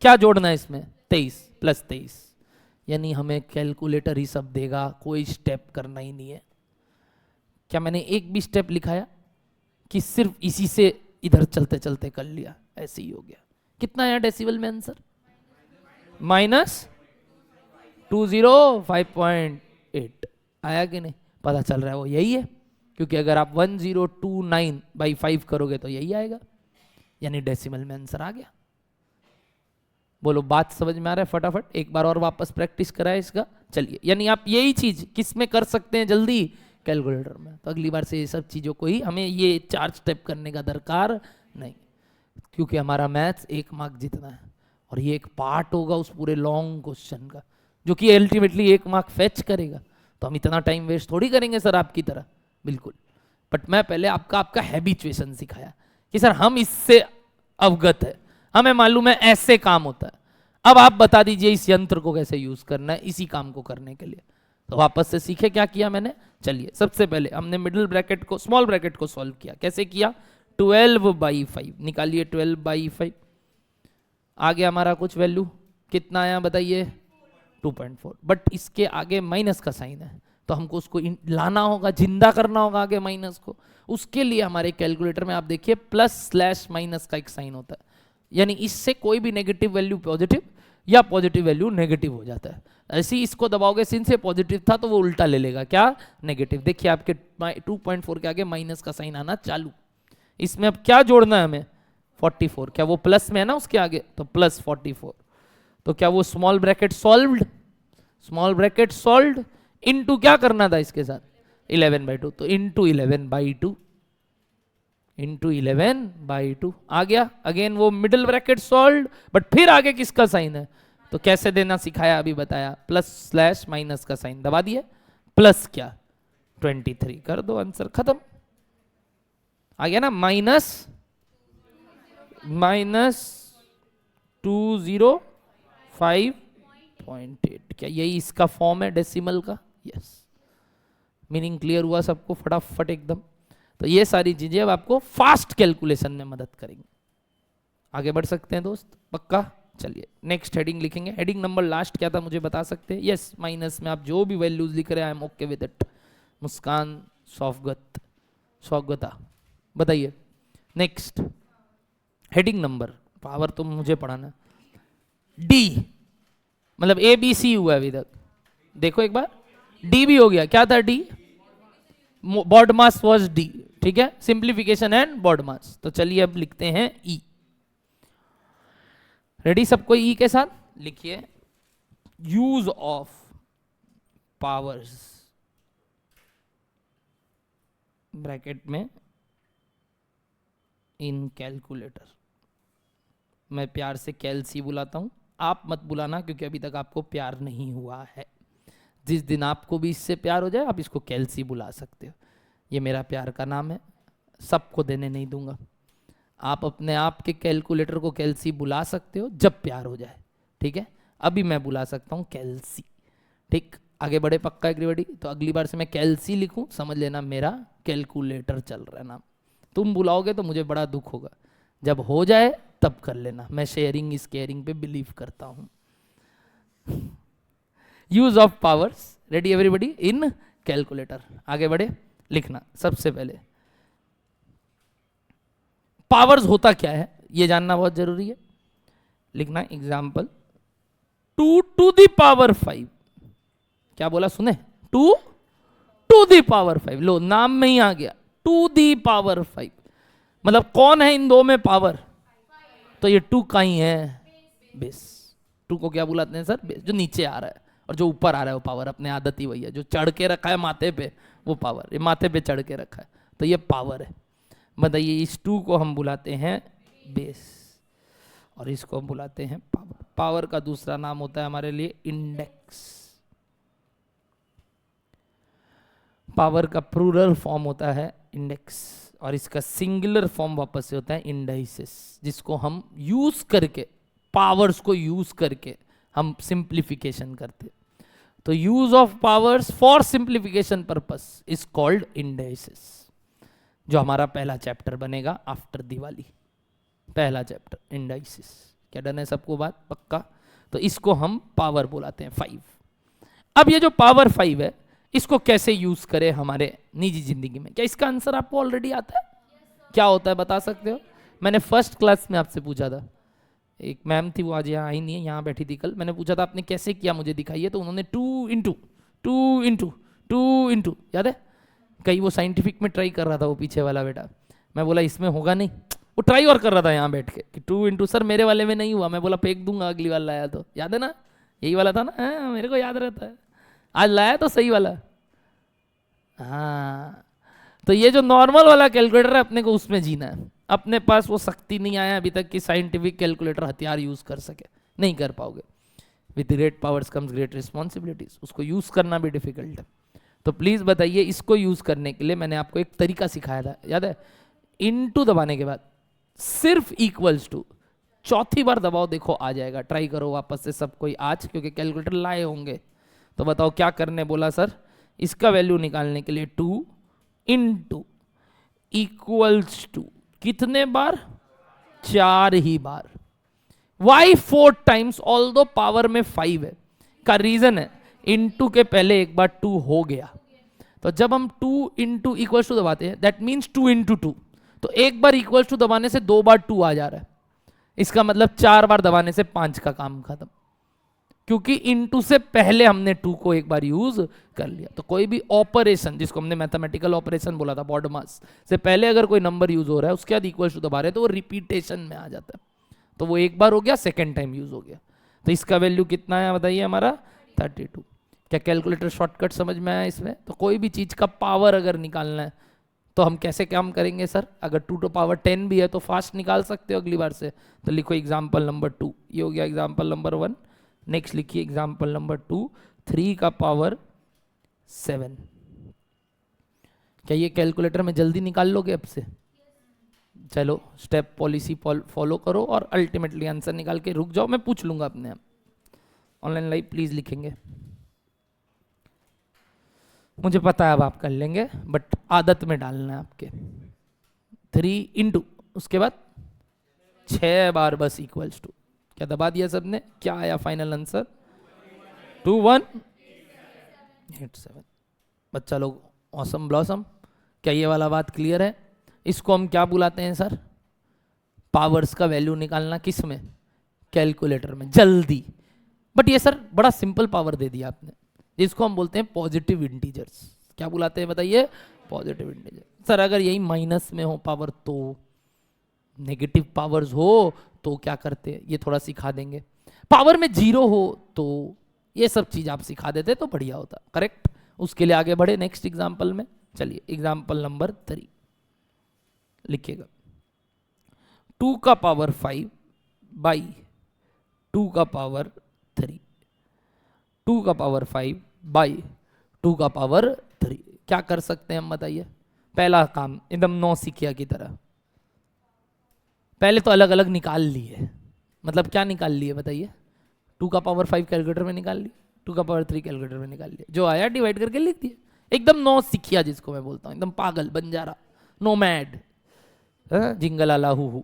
क्या जोड़ना है इसमें, 23 + 23, यानी हमें कैलकुलेटर ही सब देगा, कोई स्टेप करना ही नहीं है। क्या मैंने एक भी स्टेप लिखाया कि सिर्फ इसी से इधर चलते चलते कर लिया, ऐसे ही हो गया। कितना आया डेसिबल में आंसर, -205.8 आया कि नहीं, पता चल रहा है वो यही है, क्योंकि अगर आप 1029/5 करोगे तो यही आएगा, यानी डेसिमल में आंसर आ गया। बोलो बात समझ में आ रहा है, फटाफट एक बार और वापस प्रैक्टिस कराए इसका। चलिए, यानी आप यही चीज किस में कर सकते हैं जल्दी, कैलकुलेटर में। तो अगली बार से ये सब चीजों को ही, हमें ये 4 स्टेप करने का दरकार नहीं, क्योंकि हमारा मैथ्स 1 मार्क जितना है, और ये एक पार्ट होगा उस पूरे लॉन्ग क्वेश्चन का, जो कि अल्टीमेटली 1 मार्क फेच करेगा। तो हम इतना टाइम वेस्ट थोड़ी करेंगे सर आपकी तरह, बिल्कुल। बट मैं पहले आपका हैबिचुएशन सिखाया कि सर हम इससे अवगत है, हमें मालूम है ऐसे काम होता है। अब आप बता दीजिए इस यंत्र को कैसे यूज करना है इसी काम को करने के लिए। तो वापस से सीखे, क्या किया मैंने, चलिए सबसे पहले हमने मिडिल ब्रैकेट को, स्मॉल ब्रैकेट को सॉल्व किया। कैसे किया, 12/5 निकालिए, 12/5 आ गया हमारा कुछ वैल्यू, कितना आया बताइए, 2.4। बट इसके आगे माइनस का साइन है, तो हमको उसको लाना होगा, जिंदा करना होगा आगे माइनस को। उसके लिए हमारे कैलकुलेटर में आप देखिए +/- का एक साइन होता है, यानी इससे कोई भी नेगेटिव वैल्यू पॉजिटिव या पॉजिटिव वैल्यू नेगेटिव हो जाता है। ऐसे ही इसको दबाओगे, सिंस से पॉजिटिव था तो वो उल्टा ले लेगा, क्या, नेगेटिव। देखिए आपके 2.4 के आगे माइनस का साइन आना चालू। इसमें अब क्या जोड़ना है हमें, 44, क्या वो प्लस में है ना उसके आगे, तो +44। तो क्या वो small bracket solved, small bracket solved, into क्या करना था इसके साथ, 11/2, तो इंटू 11/2, इंटू 11/2 आ गया। अगेन वो मिडिल ब्रैकेट सॉल्व्ड, बट फिर आगे किसका साइन है, तो कैसे देना सिखाया, अभी बताया, +/- का साइन दबा दिया, प्लस क्या, 23 कर दो, आंसर खत्म। आ गया ना, -205.8, क्या यही इसका फॉर्म है डेसिमल का, यस। मीनिंग क्लियर हुआ सबको, फटाफट एकदम। तो ये सारी चीजें अब आपको फास्ट कैलकुलेशन में मदद करेंगी। आगे बढ़ सकते हैं दोस्त, पक्का। चलिए नेक्स्ट हेडिंग लिखेंगे। हेडिंग नंबर लास्ट क्या था मुझे बता सकते हैं, यस, माइनस में आप जो भी वैल्यूज लिख रहे हैं, I am okay with it. Muskan, Swagata, बताइए नेक्स्ट हेडिंग नंबर, पावर तो मुझे पढ़ाना, डी, मतलब ABC हुआ अभी तक, देखो एक बार, डी भी हो गया। क्या था D, BODMAS was D, ठीक है, सिंप्लीफिकेशन एंड बॉड मास। तो चलिए अब लिखते हैं ई। रेडी सबको, ई के साथ लिखिए, यूज ऑफ पावर्स, ब्रैकेट में, इन कैलकुलेटर। मैं प्यार से कैलसी बुलाता हूं, आप मत बुलाना क्योंकि अभी तक आपको प्यार नहीं हुआ है। जिस दिन आपको भी इससे प्यार हो जाए आप इसको कैलसी बुला सकते हो, ये मेरा प्यार का नाम है, सबको देने नहीं दूंगा। आप अपने आप के कैलकुलेटर को कैलसी बुला सकते हो जब प्यार हो जाए, ठीक है। अभी मैं बुला सकता हूं कैलसी, ठीक। आगे बढ़े पक्का एवरीबॉडी? तो अगली बार से मैं कैलसी लिखूं, समझ लेना मेरा कैलकुलेटर चल रहा है नाम। तुम बुलाओगे तो मुझे बड़ा दुख होगा, जब हो जाए तब कर लेना। मैं शेयरिंग इज केयरिंग पे बिलीव करता हूं। Use of powers, ready everybody, in calculator. आगे बढ़े, लिखना सबसे पहले पावर्स होता क्या है ये जानना बहुत जरूरी है। लिखना एग्जाम्पल 2 टू द पावर 5। क्या बोला सुने? 2 टू द पावर 5। लो नाम में ही आ गया 2 द पावर 5। मतलब कौन है इन दो में पावर? तो ये 2 का ही है बेस। 2 को क्या बुलाते हैं सर? बेस। जो नीचे आ रहा है और जो ऊपर आ रहा है वो पावर। अपने आदत ही वही है, जो चढ़ के रखा है माथे पे वो पावर। ये माथे पे चढ़ के रखा है तो ये पावर है। बताइए, इस 2 को हम बुलाते हैं बेस और इसको हम बुलाते हैं पावर। पावर का दूसरा नाम होता है हमारे लिए इंडेक्स। पावर का प्लूरल फॉर्म होता है इंडेक्स और इसका सिंगुलर फॉर्म वापस से होता है इंडाइसिस, जिसको हम यूज करके, पावर्स को यूज करके हम सिंप्लीफिकेशन करते। तो use of powers for simplification purpose is called indices, जो हमारा पहला चैप्टर बनेगा आफ्टर दिवाली। पहला चैप्टर इंडाइसिस। क्या डन है सबको बात? पक्का। तो इसको हम पावर बुलाते हैं 5। अब ये जो पावर 5 है इसको कैसे यूज करें हमारे निजी जिंदगी में? क्या इसका आंसर आपको ऑलरेडी आता है? क्या होता है बता सकते हो? मैंने फर्स्ट क्लास में आपसे पूछा था, एक मैम थी, वो आज यहाँ आई नहीं है, यहाँ बैठी थी कल। मैंने पूछा था आपने कैसे किया मुझे दिखाइए, तो उन्होंने 2 इंटू 2 इंटू, याद है? कहीं वो साइंटिफिक में ट्राई कर रहा था वो पीछे वाला बेटा। मैं बोला इसमें होगा नहीं, वो ट्राई और कर रहा था यहाँ बैठ के कि 2 इंटू। सर मेरे वाले में नहीं हुआ। मैं बोला फेंक दूंगा अगली बार लाया तो। याद है ना? यही वाला था ना? मेरे को याद रहता है। आज लाया तो सही वाला। हाँ, तो ये जो नॉर्मल वाला कैलकुलेटर है अपने को उसमें जीना है। अपने पास वो शक्ति नहीं आया अभी तक कि साइंटिफिक कैलकुलेटर हथियार यूज कर सके, नहीं कर पाओगे। With great powers comes great responsibilities. उसको यूज करना भी डिफिकल्ट है। तो प्लीज बताइए, इसको यूज करने के लिए मैंने आपको एक तरीका सिखाया था, याद है? इनटू दबाने के बाद सिर्फ इक्वल्स टू, चौथी बार दबाओ, देखो आ जाएगा। ट्राई करो वापस से सब कोई आज, क्योंकि कैलकुलेटर लाए होंगे। तो बताओ क्या करने बोला सर? इसका वैल्यू निकालने के लिए 2 इंटू इक्वल्स टू कितने बार? 4 ही बार। Y 4 times? ऑल दो पावर में 5 है। का रीजन है इंटू के पहले एक बार 2 हो गया। तो जब हम 2 इंटू इक्वल्स टू दबाते हैं दैट मीन्स 2 इंटू 2। तो एक बार इक्वल्स टू दबाने से 2 बार 2 आ जा रहा है। इसका मतलब 4 बार दबाने से 5 का काम खत्म, क्योंकि इनटू से पहले हमने 2 को एक बार यूज कर लिया। तो कोई भी ऑपरेशन, जिसको हमने मैथमेटिकल ऑपरेशन बोला था, बॉड मास से पहले अगर कोई नंबर यूज हो रहा है उसके बाद इक्वल टू दबा रहे हैं तो वो रिपीटेशन में आ जाता है। तो वो एक बार हो गया, सेकेंड टाइम यूज हो गया। तो इसका वैल्यू कितना है बताइए हमारा? 32। क्या कैलकुलेटर शॉर्टकट समझ में आया इसमें? तो कोई भी चीज का पावर अगर निकालना है तो हम कैसे काम करेंगे सर? अगर 2 टू पावर 10 भी है तो फास्ट निकाल सकते हो अगली बार से। तो लिखो एग्जाम्पल नंबर 2, ये हो गया एग्जाम्पल नंबर 1। नेक्स्ट लिखिए एग्जाम्पल नंबर 2, 3 का पावर 7। क्या ये कैलकुलेटर में जल्दी निकाल लोगे अब से? चलो स्टेप पॉलिसी फॉलो करो और अल्टीमेटली आंसर निकाल के रुक जाओ, मैं पूछ लूंगा अपने आप। ऑनलाइन लाइव प्लीज लिखेंगे, मुझे पता है अब आप कर लेंगे, बट आदत में डालना है आपके। 3 इंटू उसके बाद 6 बार बस इक्वल्स टू। क्या दबा दिया सबने? क्या आया फाइनल आंसर? 2187। बच्चा लोग ऑसम ब्लॉसम। क्या ये वाला बात क्लियर है? इसको हम क्या बुलाते हैं सर? पावर्स का वैल्यू निकालना किस में? कैलकुलेटर में, जल्दी। बट ये सर बड़ा सिंपल पावर दे दिया आपने, जिसको हम बोलते हैं पॉजिटिव इंटीजर्स। क्या बुलाते हैं बताइए? Positive integer. सर अगर यही माइनस में हो पावर तो, नेगेटिव पावर्स हो तो क्या करते हैं, ये थोड़ा सिखा देंगे। पावर में 0 हो तो ये सब चीज आप सिखा देते तो बढ़िया होता। करेक्ट? उसके लिए आगे बढ़े नेक्स्ट एग्जांपल में। चलिए एग्जांपल नंबर 3 लिखिएगा। 2 का पावर 5 बाई 2 का पावर 3। 2 का पावर 5 बाई 2 का पावर 3। क्या कर सकते हैं हम बताइए? पहला काम एकदम नौसिखिया की तरह, पहले तो अलग अलग निकाल लिए। मतलब क्या निकाल लिए बताइए? 2 का पावर 5 कैलकुलेटर में निकाल ली, 2 का पावर 3 कैलकुलेटर में निकाल लिया, जो आया डिवाइड करके लिख दिया। एकदम नो सिखिया जिसको मैं बोलता हूँ, एकदम पागल बंजारा, नो मैड, जिंगल आला हु।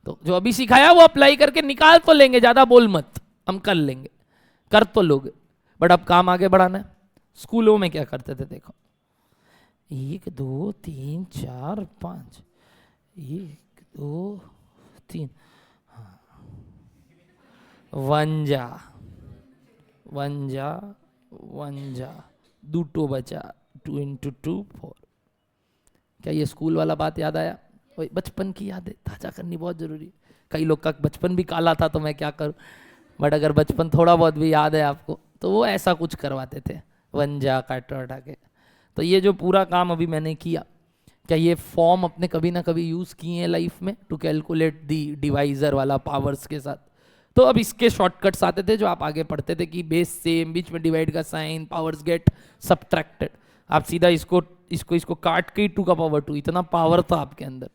तो जो अभी सिखाया वो अप्लाई करके निकाल तो लेंगे, ज्यादा बोल मत, हम कर लेंगे, कर तो लोगे, बट अब काम आगे बढ़ाना है। स्कूलों में क्या करते थे देखो, 1 2 3 4 5, 1 2 3, वंजा वंजा वंजा, दूटो बचा, 2 × 2 4। क्या ये स्कूल वाला बात याद आया? वही बचपन की यादें ताजा करनी बहुत जरूरी है। कई लोग का बचपन भी काला था तो मैं क्या करूं, बट अगर बचपन थोड़ा बहुत भी याद है आपको तो वो ऐसा कुछ करवाते थे, वंजा काटा उठा के। तो ये जो पूरा काम अभी मैंने किया, क्या ये फॉर्म अपने कभी ना कभी यूज किए हैं लाइफ में, टू कैलकुलेट दी डिवाइजर वाला पावर्स के साथ? तो अब इसके शॉर्टकट्स आते थे जो आप आगे पढ़ते थे कि बेस सेम, बीच में डिवाइड का साइन, पावर्स गेट सब्ट्रैक्टेड। आप सीधा इसको इसको इसको काट के 2 का पावर 2, इतना पावर था आपके अंदर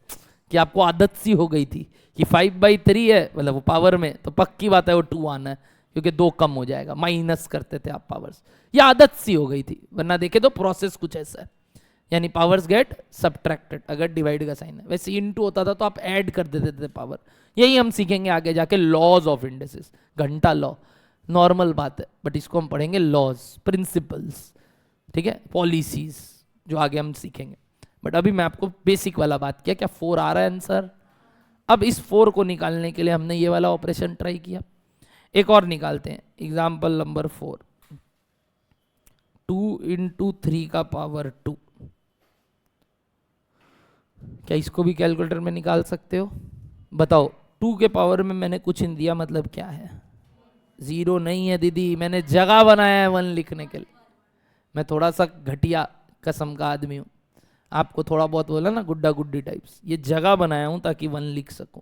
कि आपको आदत सी हो गई थी कि 5/3 है, मतलब वो पावर में, तो पक्की बात है वो 2 आना है, क्योंकि 2 कम हो जाएगा, माइनस करते थे आप पावर्स। ये आदत सी हो गई थी, वरना देखे तो प्रोसेस कुछ ऐसा है, यानी पावर्स गेट सब्ट्रैक्टेड अगर डिवाइड का साइन है। वैसे इनटू होता था तो आप ऐड कर देते थे पावर। यही हम सीखेंगे आगे जाके, लॉज ऑफ इंडेसिस, घंटा लॉ, नॉर्मल बात है, बट इसको हम पढ़ेंगे लॉज, प्रिंसिपल्स, ठीक है, पॉलिसीज, जो आगे हम सीखेंगे। बट अभी मैं आपको बेसिक वाला बात किया। क्या 4 आ रहा है आंसर? अब इस 4 को निकालने के लिए हमने ये वाला ऑपरेशन ट्राई किया। एक और निकालते हैं, एग्जाम्पल नंबर 4, 2 × 3 का पावर 2। क्या इसको भी कैलकुलेटर में निकाल सकते हो? बताओ, 2 के पावर में मैंने कुछ नहीं दिया, मतलब क्या है? 0 नहीं है दीदी, मैंने जगह बनाया है 1 लिखने के लिए। मैं थोड़ा सा घटिया कसम का आदमी हूं, आपको थोड़ा बहुत बोला ना गुड्डा गुड्डी टाइप्स, ये जगह बनाया हूं ताकि 1 लिख सकूं।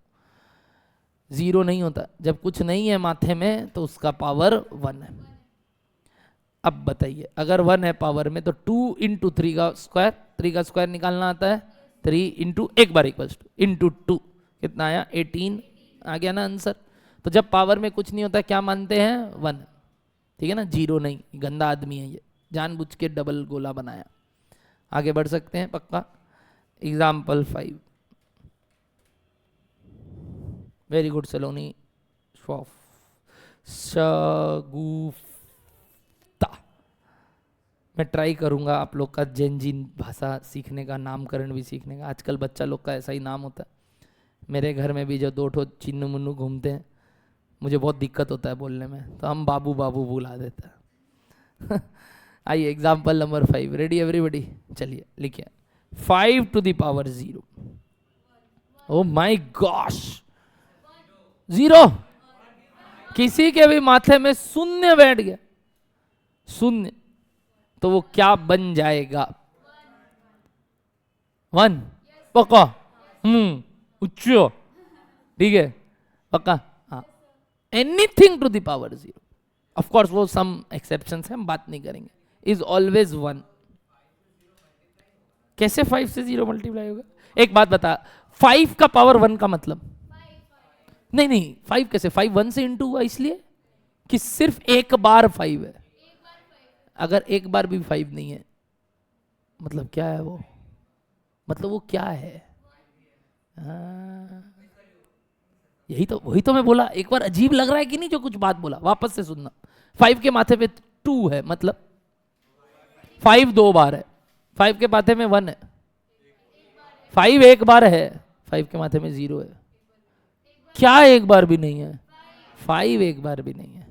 0 नहीं होता, जब कुछ नहीं है माथे में तो उसका पावर 1 है। अब बताइए, अगर 1 है पावर में तो 2 × 3 का स्क्वायर, 3 का स्क्वायर निकालना आता है, 3 × एक बार इक्वल्स टू × 2, कितना आया? 18 आ गया ना आंसर। तो जब पावर में कुछ नहीं होता क्या मानते हैं? 1, ठीक है ना, 0 नहीं। गंदा आदमी है ये, जानबूझ के डबल गोला बनाया। आगे बढ़ सकते हैं पक्का। एग्जाम्पल 5, वेरी गुड सलोनी, शगुफ्ता। मैं ट्राई करूंगा आप लोग का जेनजिन भाषा सीखने का, नामकरण भी सीखने का। आजकल बच्चा लोग का ऐसा ही नाम होता है। मेरे घर में भी जो 2 ठो चिन्नू मुन्नू घूमते हैं, मुझे बहुत दिक्कत होता है बोलने में, तो हम बाबू बाबू बुला देते हैं। आइए एग्जाम्पल नंबर 5, रेडी एवरीबॉडी? चलिए लिखिए, 5 to the power 0। Oh my gosh, 0? किसी के भी माथे में शून्य बैठ गया, शून्य, तो वो क्या बन जाएगा? 1 पक्का? उच्च, ठीक है, पक्का? हाँ, anything to the power 0। Of course वो सम एक्सेप्शंस हैं, हम बात नहीं करेंगे, इज ऑलवेज 1। कैसे 5 से 0 मल्टीप्लाई होगा? एक बात बता, 5 का पावर 1 का मतलब? नहीं नहीं, 5 कैसे? 5 1 से इंटू हुआ इसलिए कि सिर्फ एक बार 5 है। अगर एक बार भी 5 नहीं है, मतलब क्या है वो? मतलब वो क्या है? यही तो, वही तो मैं बोला, एक बार अजीब लग रहा है कि नहीं जो कुछ बात बोला, वापस से सुनना। 5 के माथे पे 2 है, मतलब 5 2 बार है, 5 के माथे में 1 है, 5 एक बार है, 5 के माथे में 0 है। क्या एक बार भी नहीं है? 5 एक बार भी नहीं है।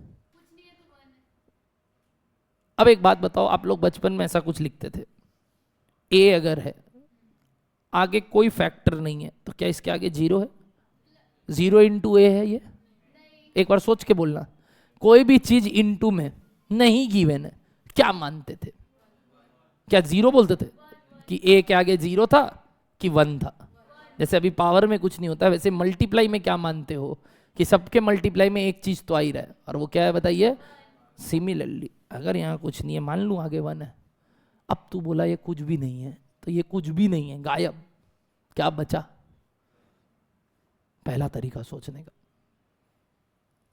अब एक बात बताओ, आप लोग बचपन में ऐसा कुछ लिखते थे, ए अगर है, आगे कोई फैक्टर नहीं है, तो क्या इसके आगे 0 है? 0 × ए है ये? एक बार सोच के बोलना, कोई भी चीज इनटू में नहीं गिवन है, क्या मानते थे? क्या 0 बोलते थे कि ए के आगे 0 था कि 1 था? जैसे अभी पावर में कुछ नहीं होता, वैसे मल्टीप्लाई में क्या मानते हो कि सबके मल्टीप्लाई में एक चीज तो आ ही रहा है, और वो क्या है बताइए? सिमिलरली, अगर यहाँ कुछ नहीं है, मान लूँ आगे 1 है, अब तू बोला ये कुछ भी नहीं है, तो ये कुछ भी नहीं है, गायब। क्या बचा? पहला तरीका सोचने का,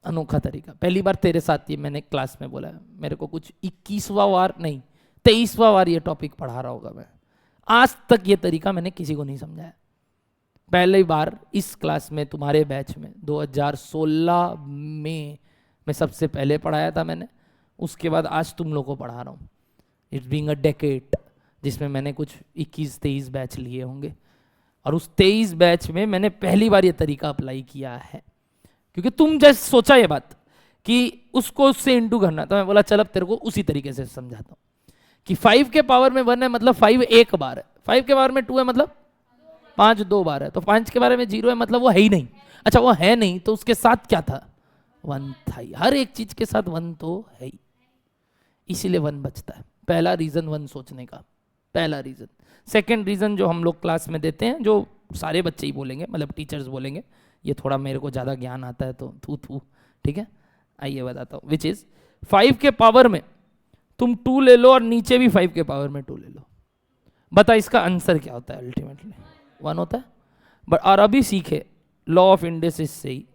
अनोखा तरीका, पहली बार तेरे साथ ये मैंने क्लास में बोला है। मेरे को कुछ 21वां वार नहीं 23वां वार ये टॉपिक पढ़ा रहा होगा मैं, आज तक ये तरीका मैंने किसी को नहीं समझाया। पहली बार इस क्लास में तुम्हारे बैच में 2016 में मैं सबसे पहले पढ़ाया था मैंने, उसके बाद आज तुम लोग को पढ़ा रहा हूँ। इट्स बीइंग अ डेकेड, जिसमें मैंने कुछ 21-23 बैच लिए होंगे, और उस 23 बैच में मैंने पहली बार ये तरीका अप्लाई किया है। क्योंकि तुम जैसे सोचा ये बात कि उसको उससे इंटू करना, तो मैं बोला चल अब तेरे को उसी तरीके से समझाता हूँ कि 5 के पावर में 1 है मतलब 5 एक बार है, 5 के पावर में 2 है मतलब 5 दो बार है, तो 5 के बारे में 0 है मतलब वो है ही नहीं। अच्छा वो है नहीं तो उसके साथ क्या था, 1 था ही। हर एक चीज के साथ 1 तो है ही, इसीलिए 1 बचता है। पहला रीजन 1 सोचने का, पहला रीजन। सेकंड रीजन जो हम लोग क्लास में देते हैं, जो सारे बच्चे ही बोलेंगे, मतलब टीचर्स बोलेंगे, ये थोड़ा मेरे को ज़्यादा ज्ञान आता है तो थू थू, ठीक है, आइए बताता हूँ। विच इज 5 के पावर में तुम 2 ले लो और नीचे भी 5 के पावर में 2 ले लो, बता इसका आंसर क्या होता है, अल्टीमेटली 1 होता है। बट और अभी सीखे लॉ ऑफ इंडेसिस से ही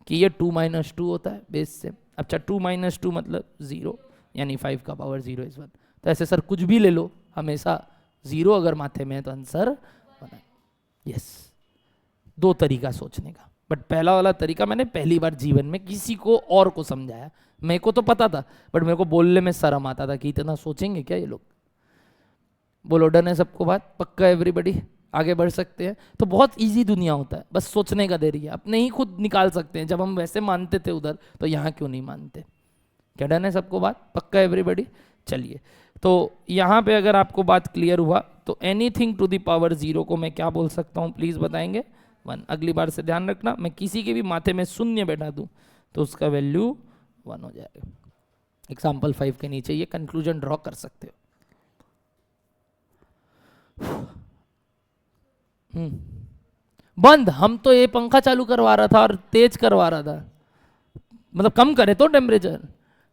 कि ये 2 - 2 होता है बेस से। अच्छा 2 - 2 मतलब 0, यानी 5 का पावर 0 इज 1। तो ऐसे सर कुछ भी ले लो, हमेशा 0 अगर माथे में है तो आंसर 1 है। यस, 2 तरीका सोचने का। बट पहला वाला तरीका मैंने पहली बार जीवन में किसी को और को समझाया। मेरे को तो पता था बट मेरे को बोलने में शर्म आता था कि इतना सोचेंगे क्या ये लोग। बोलो डन है सबको बात, पक्का एवरीबडी, आगे बढ़ सकते हैं। तो बहुत इजी दुनिया होता है, बस सोचने का देरी है, अपने ही खुद निकाल सकते हैं। जब हम वैसे मानते थे उधर, तो यहाँ क्यों नहीं मानते। क्या डन है सबको बात, पक्का एवरीबडी। चलिए, तो यहाँ पे अगर आपको बात क्लियर हुआ तो एनीथिंग टू द पावर 0 को मैं क्या बोल सकता हूँ, प्लीज बताएंगे। 1। अगली बार से ध्यान रखना, मैं किसी के भी माथे में शून्य बैठा दूं तो उसका वैल्यू 1 हो जाएगा। एग्जाम्पल 5 के नीचे ये कंक्लूजन ड्रॉ कर सकते हो। बंद, हम तो ये पंखा चालू करवा रहा था और तेज करवा रहा था, मतलब कम करे तो टेम्परेचर।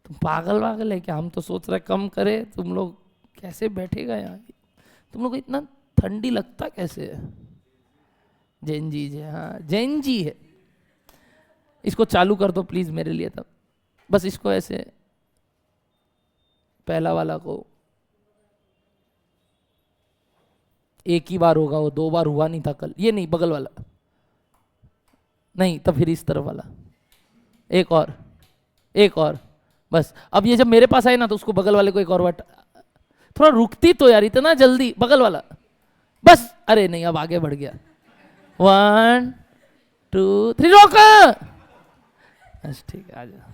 तुम पागल वागल है क्या, हम तो सोच रहे कम करे, तुम लोग कैसे बैठेगा यहाँ, तुम लोग को इतना ठंडी लगता कैसे है। जैन जी है, हाँ जैन जी है। इसको चालू कर दो प्लीज मेरे लिए, तब बस इसको ऐसे, पहला वाला को एक ही बार होगा, वो 2 बार हुआ नहीं था कल। ये नहीं, बगल वाला नहीं, तब फिर इस तरफ वाला, एक और, एक और, बस। अब ये जब मेरे पास आए ना तो उसको बगल वाले को एक और बार, थोड़ा रुकती तो यार, इतना जल्दी, बगल वाला बस। अरे नहीं, अब आगे बढ़ गया। 1 2 3 रोक, बस ठीक है, आ जाओ,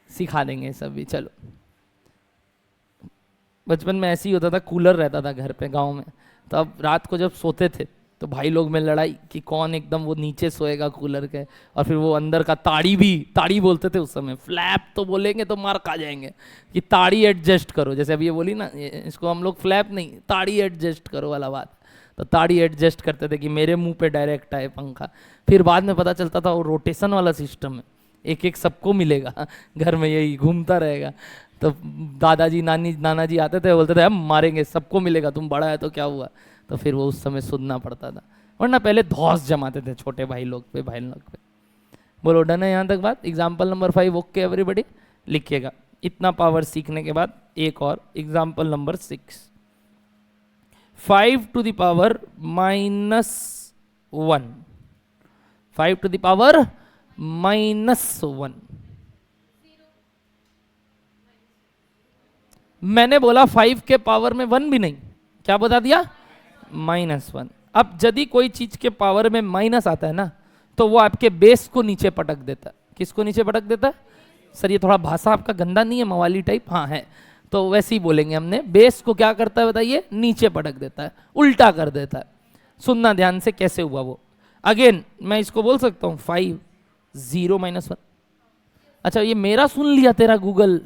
सिखा देंगे सब भी। चलो, बचपन में ऐसे ही होता था, कूलर रहता था घर पे गांव में, तो अब रात को जब सोते थे तो भाई लोग में लड़ाई कि कौन एकदम वो नीचे सोएगा कूलर के, और फिर वो अंदर का ताड़ी भी, ताड़ी बोलते थे उस समय, फ्लैप तो बोलेंगे तो मार खा जाएंगे, कि ताड़ी एडजस्ट करो। जैसे अभी ये बोली ना, इसको हम लोग फ्लैप नहीं, ताड़ी एडजस्ट करो वाला बात। तो ताड़ी एडजस्ट करते थे कि मेरे मुंह पे डायरेक्ट आए पंखा। फिर बाद में पता चलता था वो रोटेशन वाला सिस्टम है, एक एक सबको मिलेगा, घर में यही घूमता रहेगा। तो दादाजी नाना जी आते थे, बोलते थे हम मारेंगे, सबको मिलेगा, तुम बड़ा है तो क्या हुआ। तो फिर वो उस समय सुनना पड़ता था, वरना पहले धौस जमाते थे छोटे भाई लोग पे, भाई लोग पे। बोलो डन है यहाँ तक बात। एग्जाम्पल नंबर 5 ओके एवरीबडी, लिखिएगा। इतना पावर सीखने के बाद एक और example number 6, 5 to the power -1, 5 to the power -1। मैंने बोला 5 के पावर में 1 भी नहीं, क्या बता दिया, -1। अब यदि कोई चीज के पावर में माइनस आता है ना, तो वो आपके बेस को नीचे पटक देता है। किसको नीचे पटक देता है सर, ये थोड़ा भाषा आपका गंदा नहीं है, मवाली टाइप, हाँ है, तो वैसे ही बोलेंगे हमने। बेस को क्या करता है बताइए, नीचे पटक देता है, उल्टा कर देता है। सुनना ध्यान से कैसे हुआ वो। अगेन मैं इसको बोल सकता हूँ 5 0 -1। अच्छा ये मेरा सुन लिया तेरा गूगल,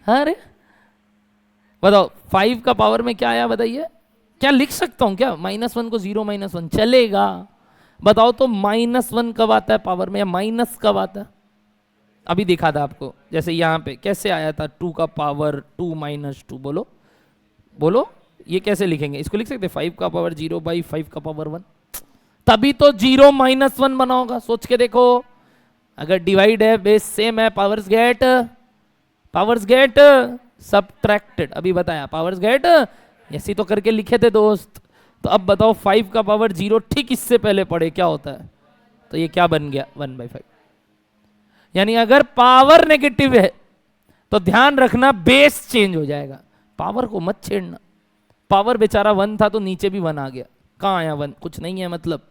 अरे बताओ 5 का पावर में क्या आया बताइए, क्या लिख सकता हूँ क्या, -1 को 0 -1 चलेगा। बताओ तो -1 कब आता है पावर में, या माइनस कब आता है। अभी दिखा था आपको, जैसे यहाँ पे कैसे आया था 2 का पावर 2 -2। बोलो बोलो, ये कैसे लिखेंगे, इसको लिख सकते 5 का पावर 0 / 5 का पावर 1, तभी तो 0 -1 बना होगा। सोच के देखो, अगर डिवाइड है, बेस सेम है, पावर्स गेट सबट्रैक्टेड। अभी बताया पावर्स गेट, ऐसी तो करके लिखे थे दोस्त। तो अब बताओ 5 का पावर 0 ठीक इससे पहले पढ़े क्या होता है, तो ये क्या बन गया 1/5। यानी अगर पावर नेगेटिव है तो ध्यान रखना बेस चेंज हो जाएगा, पावर को मत छेड़ना। पावर बेचारा 1 था तो नीचे भी 1 आ गया, कहाँ आया 1, कुछ नहीं है, मतलब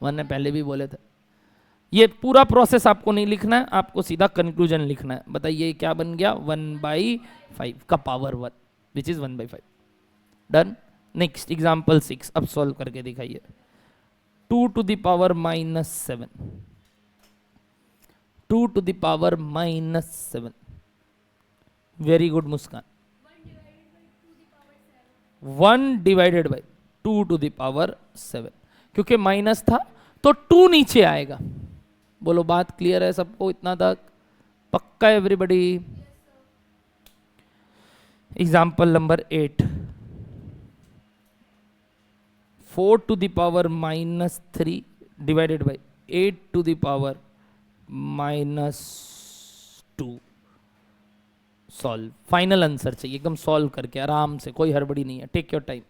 1 ने पहले भी बोले थे। ये पूरा प्रोसेस आपको नहीं लिखना है, आपको सीधा कंक्लूजन लिखना है। बताइए क्या बन गया 1/5 का power 1 which is 1/5। Done. Next example 6, अब सॉल्व करके दिखाइए। 2 to the power -7, 2 to the power -7। Very good Muskan. 1 divided by 2 to the power 7, क्योंकि माइनस था तो 2 नीचे आएगा। बोलो बात क्लियर है सबको इतना तक, पक्का everybody. Example number 8, 4 to the power -3 divided by 8 to the power -2। Solve, final answer चाहिए एकदम सॉल्व करके आराम से, कोई हड़बड़ी नहीं है, take your time.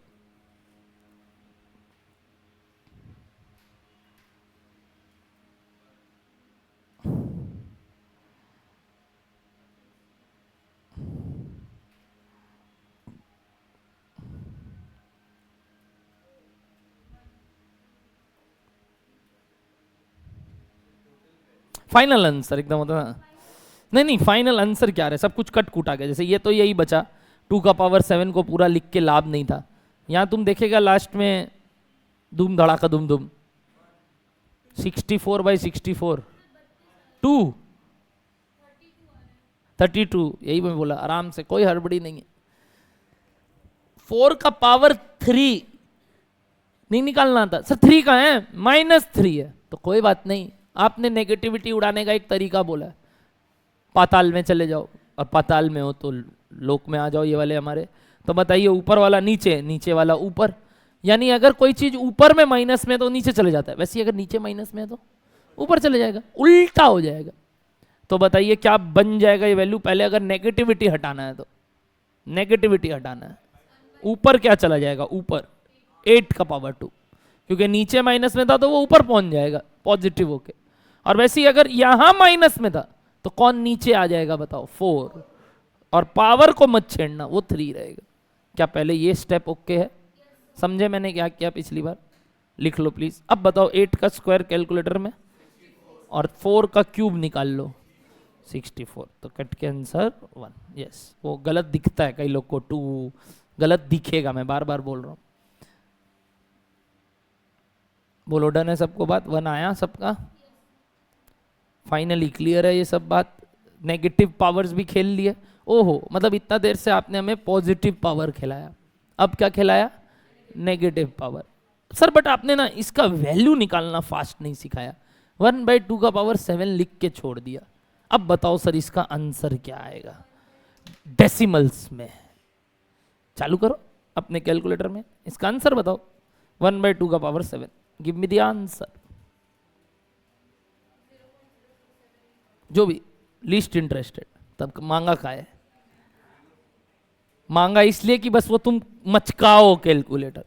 Final answer एकदम होता है। नहीं फाइनल आंसर क्या है, सब कुछ कट कूटा गया। जैसे ये तो यही बचा, 2 का पावर 7 को पूरा लिख के लाभ नहीं था। यहां तुम देखेगा लास्ट में धूम धड़ाका धूम धूम 64/64 2 32, यही मैं बोला आराम से, कोई हड़बड़ी नहीं है। 4 का पावर 3 नहीं निकालना था सर, 3 का है -3 है, तो कोई बात नहीं। आपने नेगेटिविटी उड़ाने का एक तरीका बोला है, पाताल में चले जाओ, और पाताल में हो तो लोक में आ जाओ, ये वाले हमारे। तो बताइए ऊपर वाला नीचे, नीचे वाला ऊपर, यानी अगर कोई चीज ऊपर में माइनस में तो नीचे चले जाता है, वैसे ही अगर नीचे माइनस में है तो ऊपर चले जाएगा, उल्टा हो जाएगा। तो बताइए क्या बन जाएगा ये वैल्यू। पहले अगर नेगेटिविटी हटाना है तो नेगेटिविटी हटाना है, ऊपर क्या चला जाएगा, ऊपर 8 का पावर 2, क्योंकि नीचे माइनस में था तो वो ऊपर पहुंच जाएगा पॉजिटिव होके। और वैसे ही अगर यहां माइनस में था तो कौन नीचे आ जाएगा बताओ, 4। और पावर को मत छेड़ना, वो 3 रहेगा। क्या पहले ये स्टेप ओके है? समझे मैंने क्या किया पिछली बार? लिख लो प्लीज। अब बताओ 8 का स्क्वायर कैलकुलेटर में और 4 का क्यूब निकाल लो, 64। तो कट के आंसर 1। यस, वो गलत दिखता है कई लोग को, 2 गलत दिखेगा, मैं बार बार बोल रहा हूं। बोलो डन है सबको बात, 1 आया सबका, फाइनली क्लियर है ये सब बात। नेगेटिव पावर्स भी खेल लिए। ओहो, मतलब इतना देर से आपने हमें पॉजिटिव पावर खिलाया, अब क्या खिलाया, नेगेटिव पावर। सर बट आपने ना इसका वैल्यू निकालना फास्ट नहीं सिखाया, 1/2 का पावर 7 लिख के छोड़ दिया। अब बताओ सर इसका आंसर क्या आएगा डेसिमल्स में। चालू करो अपने कैलकुलेटर में, इसका आंसर बताओ। 1/2 का power 7, give me the answer. जो भी लीस्ट इंटरेस्टेड, तब मांगा का है, मांगा इसलिए कि बस वो तुम मचकाओ कैलकुलेटर,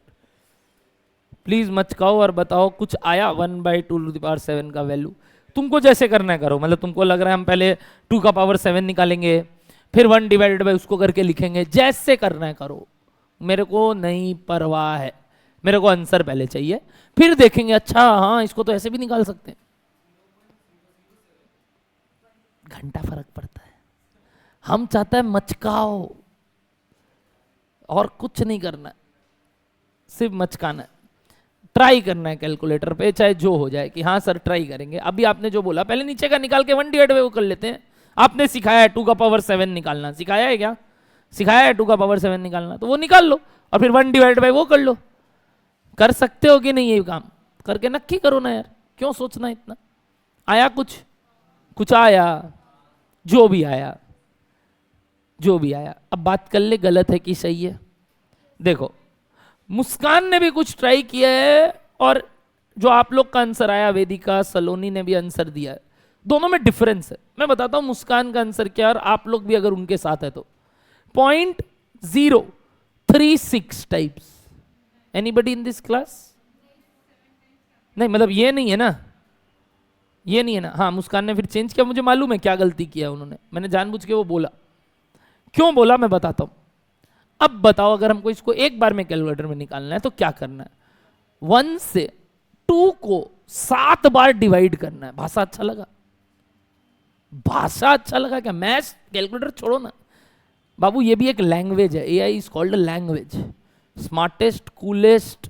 प्लीज मचकाओ और बताओ कुछ आया 1/2 का वैल्यू। तुमको जैसे करना है करो, मतलब तुमको लग रहा है हम पहले 2 का पावर 7 निकालेंगे फिर 1 डिवाइडेड बाई उसको करके लिखेंगे, जैसे करना है करो, मेरे को नहीं परवाह है। मेरे को आंसर पहले चाहिए, फिर देखेंगे अच्छा हाँ इसको तो ऐसे भी निकाल सकते हैं। घंटा फर्क पड़ता है, हम चाहते हैं मचकाओ और कुछ नहीं करना है, सिर्फ मचकाना है, ट्राई करना है कैलकुलेटर पे, चाहे जो हो जाए कि हाँ सर ट्राई करेंगे। अभी आपने जो बोला पहले नीचे का निकाल के 1 डिवाइड बाई वो कर लेते हैं। आपने सिखाया है 2 का पावर 7 निकालना, सिखाया है क्या? सिखाया है 2 का पावर 7 निकालना, तो वो निकाल लो और फिर 1 डिवाइड बाई वो कर लो। कर सकते हो कि नहीं ये काम? करके नक्की करो ना यार, क्यों सोचना इतना। आया कुछ आया, जो भी आया जो भी आया। अब बात कर ले गलत है कि सही है। देखो मुस्कान ने भी कुछ ट्राई किया है और जो आप लोग का आंसर आया, वेदिका सलोनी ने भी आंसर दिया है, दोनों में डिफरेंस है। मैं बताता हूं मुस्कान का आंसर क्या है, और आप लोग भी अगर उनके साथ है तो 0.036 types. Anybody in this class? नहीं मतलब ये नहीं है ना, ये नहीं है ना। हाँ मुस्कान ने फिर चेंज किया, मुझे मालूम है क्या गलती किया उन्होंने, मैंने जानबूझ के वो बोला। क्यों बोला मैं बताता हूं। अब बताओ अगर हमको इसको एक बार में कैलकुलेटर में निकालना है तो क्या करना है? 1 से 2 को 7 बार डिवाइड करना है। भाषा अच्छा लगा? भाषा अच्छा लगा क्या? मैथ्स कैलकुलेटर छोड़ो ना बाबू, ये भी एक लैंग्वेज है। AI is called a language. Smartest, coolest,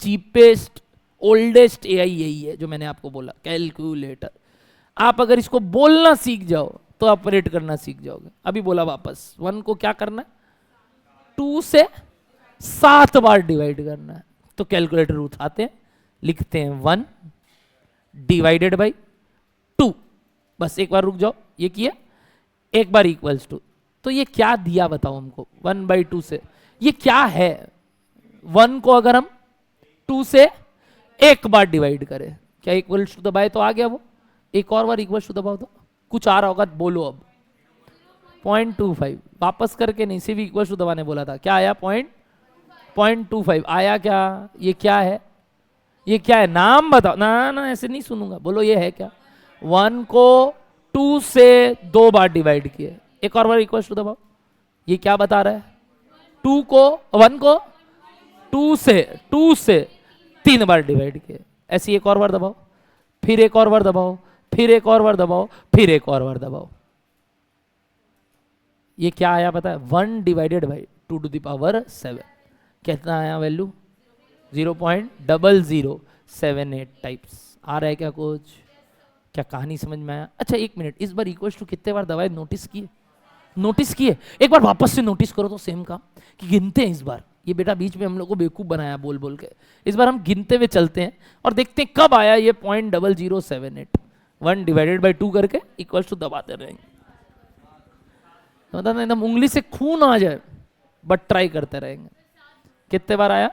cheapest, oldest AI यही है जो मैंने आपको बोला, कैलकुलेटर। आप अगर इसको बोलना सीख जाओ तो ऑपरेट करना सीख जाओगे। अभी बोला वापस, 1 को क्या करना है? 2 से 7 बार डिवाइड करना है। तो कैलकुलेटर उठाते हैं, लिखते हैं 1 डिवाइडेड बाई 2। बस एक बार रुक जाओ, ये किया, एक बार इक्वल्स टू। तो ये क्या दिया बताओ हमको? 1/2 से ये क्या है? 1 को अगर हम 2 से एक बार डिवाइड करें, क्या इक्वल्स टू दबाए तो आ गया वो। एक और बार इक्वल्स टू दबाओ तो कुछ आ रहा होगा, बोलो अब। 0.25 वापस करके नहीं, सिर्फ इक्वल्स टू दबाने बोला था। क्या आया? 0.25 आया। क्या ये क्या है? ये क्या है? नाम बताओ ना। ना ऐसे नहीं सुनूंगा, बोलो ये है क्या? 1 को 2 से 2 बार डिवाइड किए, एक और बार इक्वल्स टू दबाओ। ये क्या बता रहा है? 1 को 2 से 3 बार डिवाइड किए। ऐसे एक और बार दबाओ, फिर एक और बार दबाओ, फिर एक और बार दबाओ, फिर एक और बार दबाओ। ये क्या आया पता है? 1 डिवाइडेड बाई 2⁻7। कितना आया वैल्यू? 0.0078 टाइप्स। आ रहा है क्या कुछ? क्या कहानी समझ में आया? अच्छा एक मिनट, इस बार इक्वल्स टू कितने बार दबाए नोटिस किए? नोटिस किए? एक बार वापस से नोटिस करो तो सेम काम कि गिनते हैं इस बार। ये बेटा बीच में हम लोग को बेवकूफ बनाया बोल बोल के। इस बार हम गिनते हुए चलते हैं और देखते हैं कब आया ये 0.0078। 1 डिवाइडेड बाई 2 करके इक्वल्स टू दबाते रहेंगे। मतलब एकदम उंगली से खून आ जाए बट ट्राई करते रहेंगे। कितने बार आया?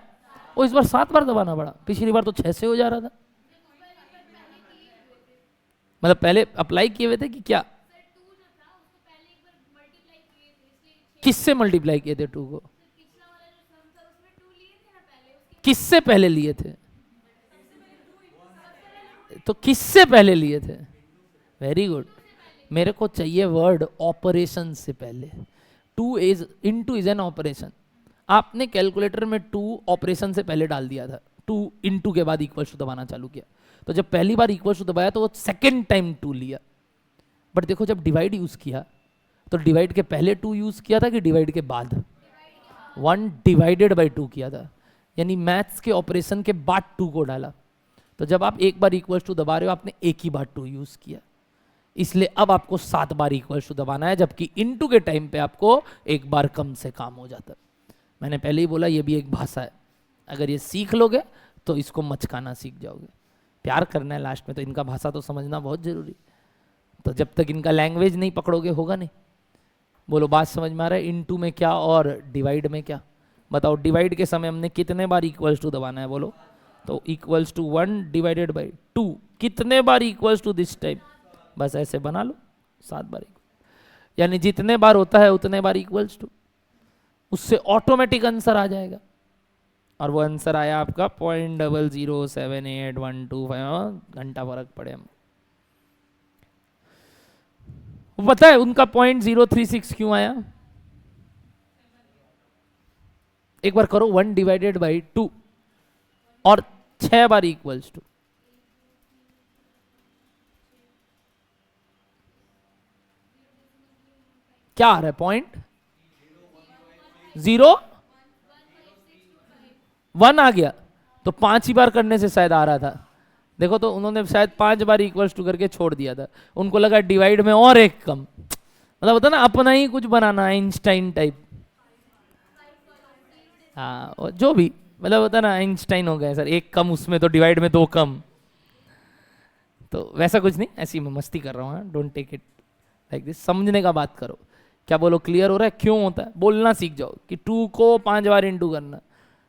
वो इस बार 7 बार दबाना पड़ा, पिछली बार तो 6 से हो जा रहा था। मतलब पहले अप्लाई किए हुए थे कि क्या? किससे मल्टीप्लाई किए थे 2 को? किससे पहले लिए थे? तो किससे पहले लिए थे? Very good. मेरे को चाहिए वर्ड ऑपरेशन से पहले। 2 इज एन ऑपरेशन। आपने कैलकुलेटर में 2 ऑपरेशन से पहले डाल दिया था, 2 इंटू के बाद इक्वल टू दबाना चालू किया। तो जब पहली बार इक्वल टू दबाया तो वो सेकेंड टाइम 2 लिया। बट देखो जब डिवाइड यूज किया तो डिवाइड के पहले 2 यूज किया था कि डिवाइड के बाद? 1 डिवाइडेड बाई 2 किया था, यानी मैथ्स के ऑपरेशन के बाद 2 को डाला। तो जब आप एक बार इक्वल टू दबा रहे हो आपने एक ही बार 2 यूज किया, इसलिए अब आपको 7 बार इक्वल टू दबाना है, जबकि इनटू के टाइम पे आपको एक बार कम से काम हो जाता है। मैंने पहले ही बोला ये भी एक भाषा है, अगर ये सीख लोगे तो इसको मचकाना सीख जाओगे। प्यार करना है लास्ट में, तो इनका भाषा तो समझना बहुत जरूरी। तो जब तक इनका लैंग्वेज नहीं पकड़ोगे होगा नहीं। बोलो बात समझ में आ रहा है? इनटू में क्या और डिवाइड में क्या? बताओ डिवाइड के समय हमने कितने बार इक्वल्स टू दबाना है? बोलो। तो इक्वल्स टू 1 डिवाइडेड बाई 2 कितने बार इक्वल्स टू दिस टाइम? बस ऐसे बना लो, 7 बार इक्वल, यानी जितने बार होता है उतने बार इक्वल्स टू, उससे ऑटोमेटिक आंसर आ जाएगा। और वो आंसर आया आपका 0.0078125। घंटा फर्क पड़े हम। पता है उनका 0.036 क्यों आया? एक बार करो, 1 डिवाइडेड बाई 2 और 6 बार इक्वल्स टू। क्या आ रहा है? 0.01 आ गया, तो 5 ही बार करने से शायद आ रहा था। देखो तो उन्होंने शायद 5 बार इक्वल्स टू करके छोड़ दिया था, उनको लगा डिवाइड में और एक कम। मतलब होता ना अपना ही कुछ बनाना, आइंस्टाइन टाइप। हाँ जो भी मतलब होता ना, आइंस्टाइन हो गए सर, एक कम उसमें तो डिवाइड में 2 कम। तो वैसा कुछ नहीं, ऐसी मैं मस्ती कर रहा हूँ। Don't take it like this, समझने का बात करो। क्या बोलो? क्लियर हो रहा है क्यों होता है? बोलना सीख जाओ कि 2 को 5 बार इंटू करना,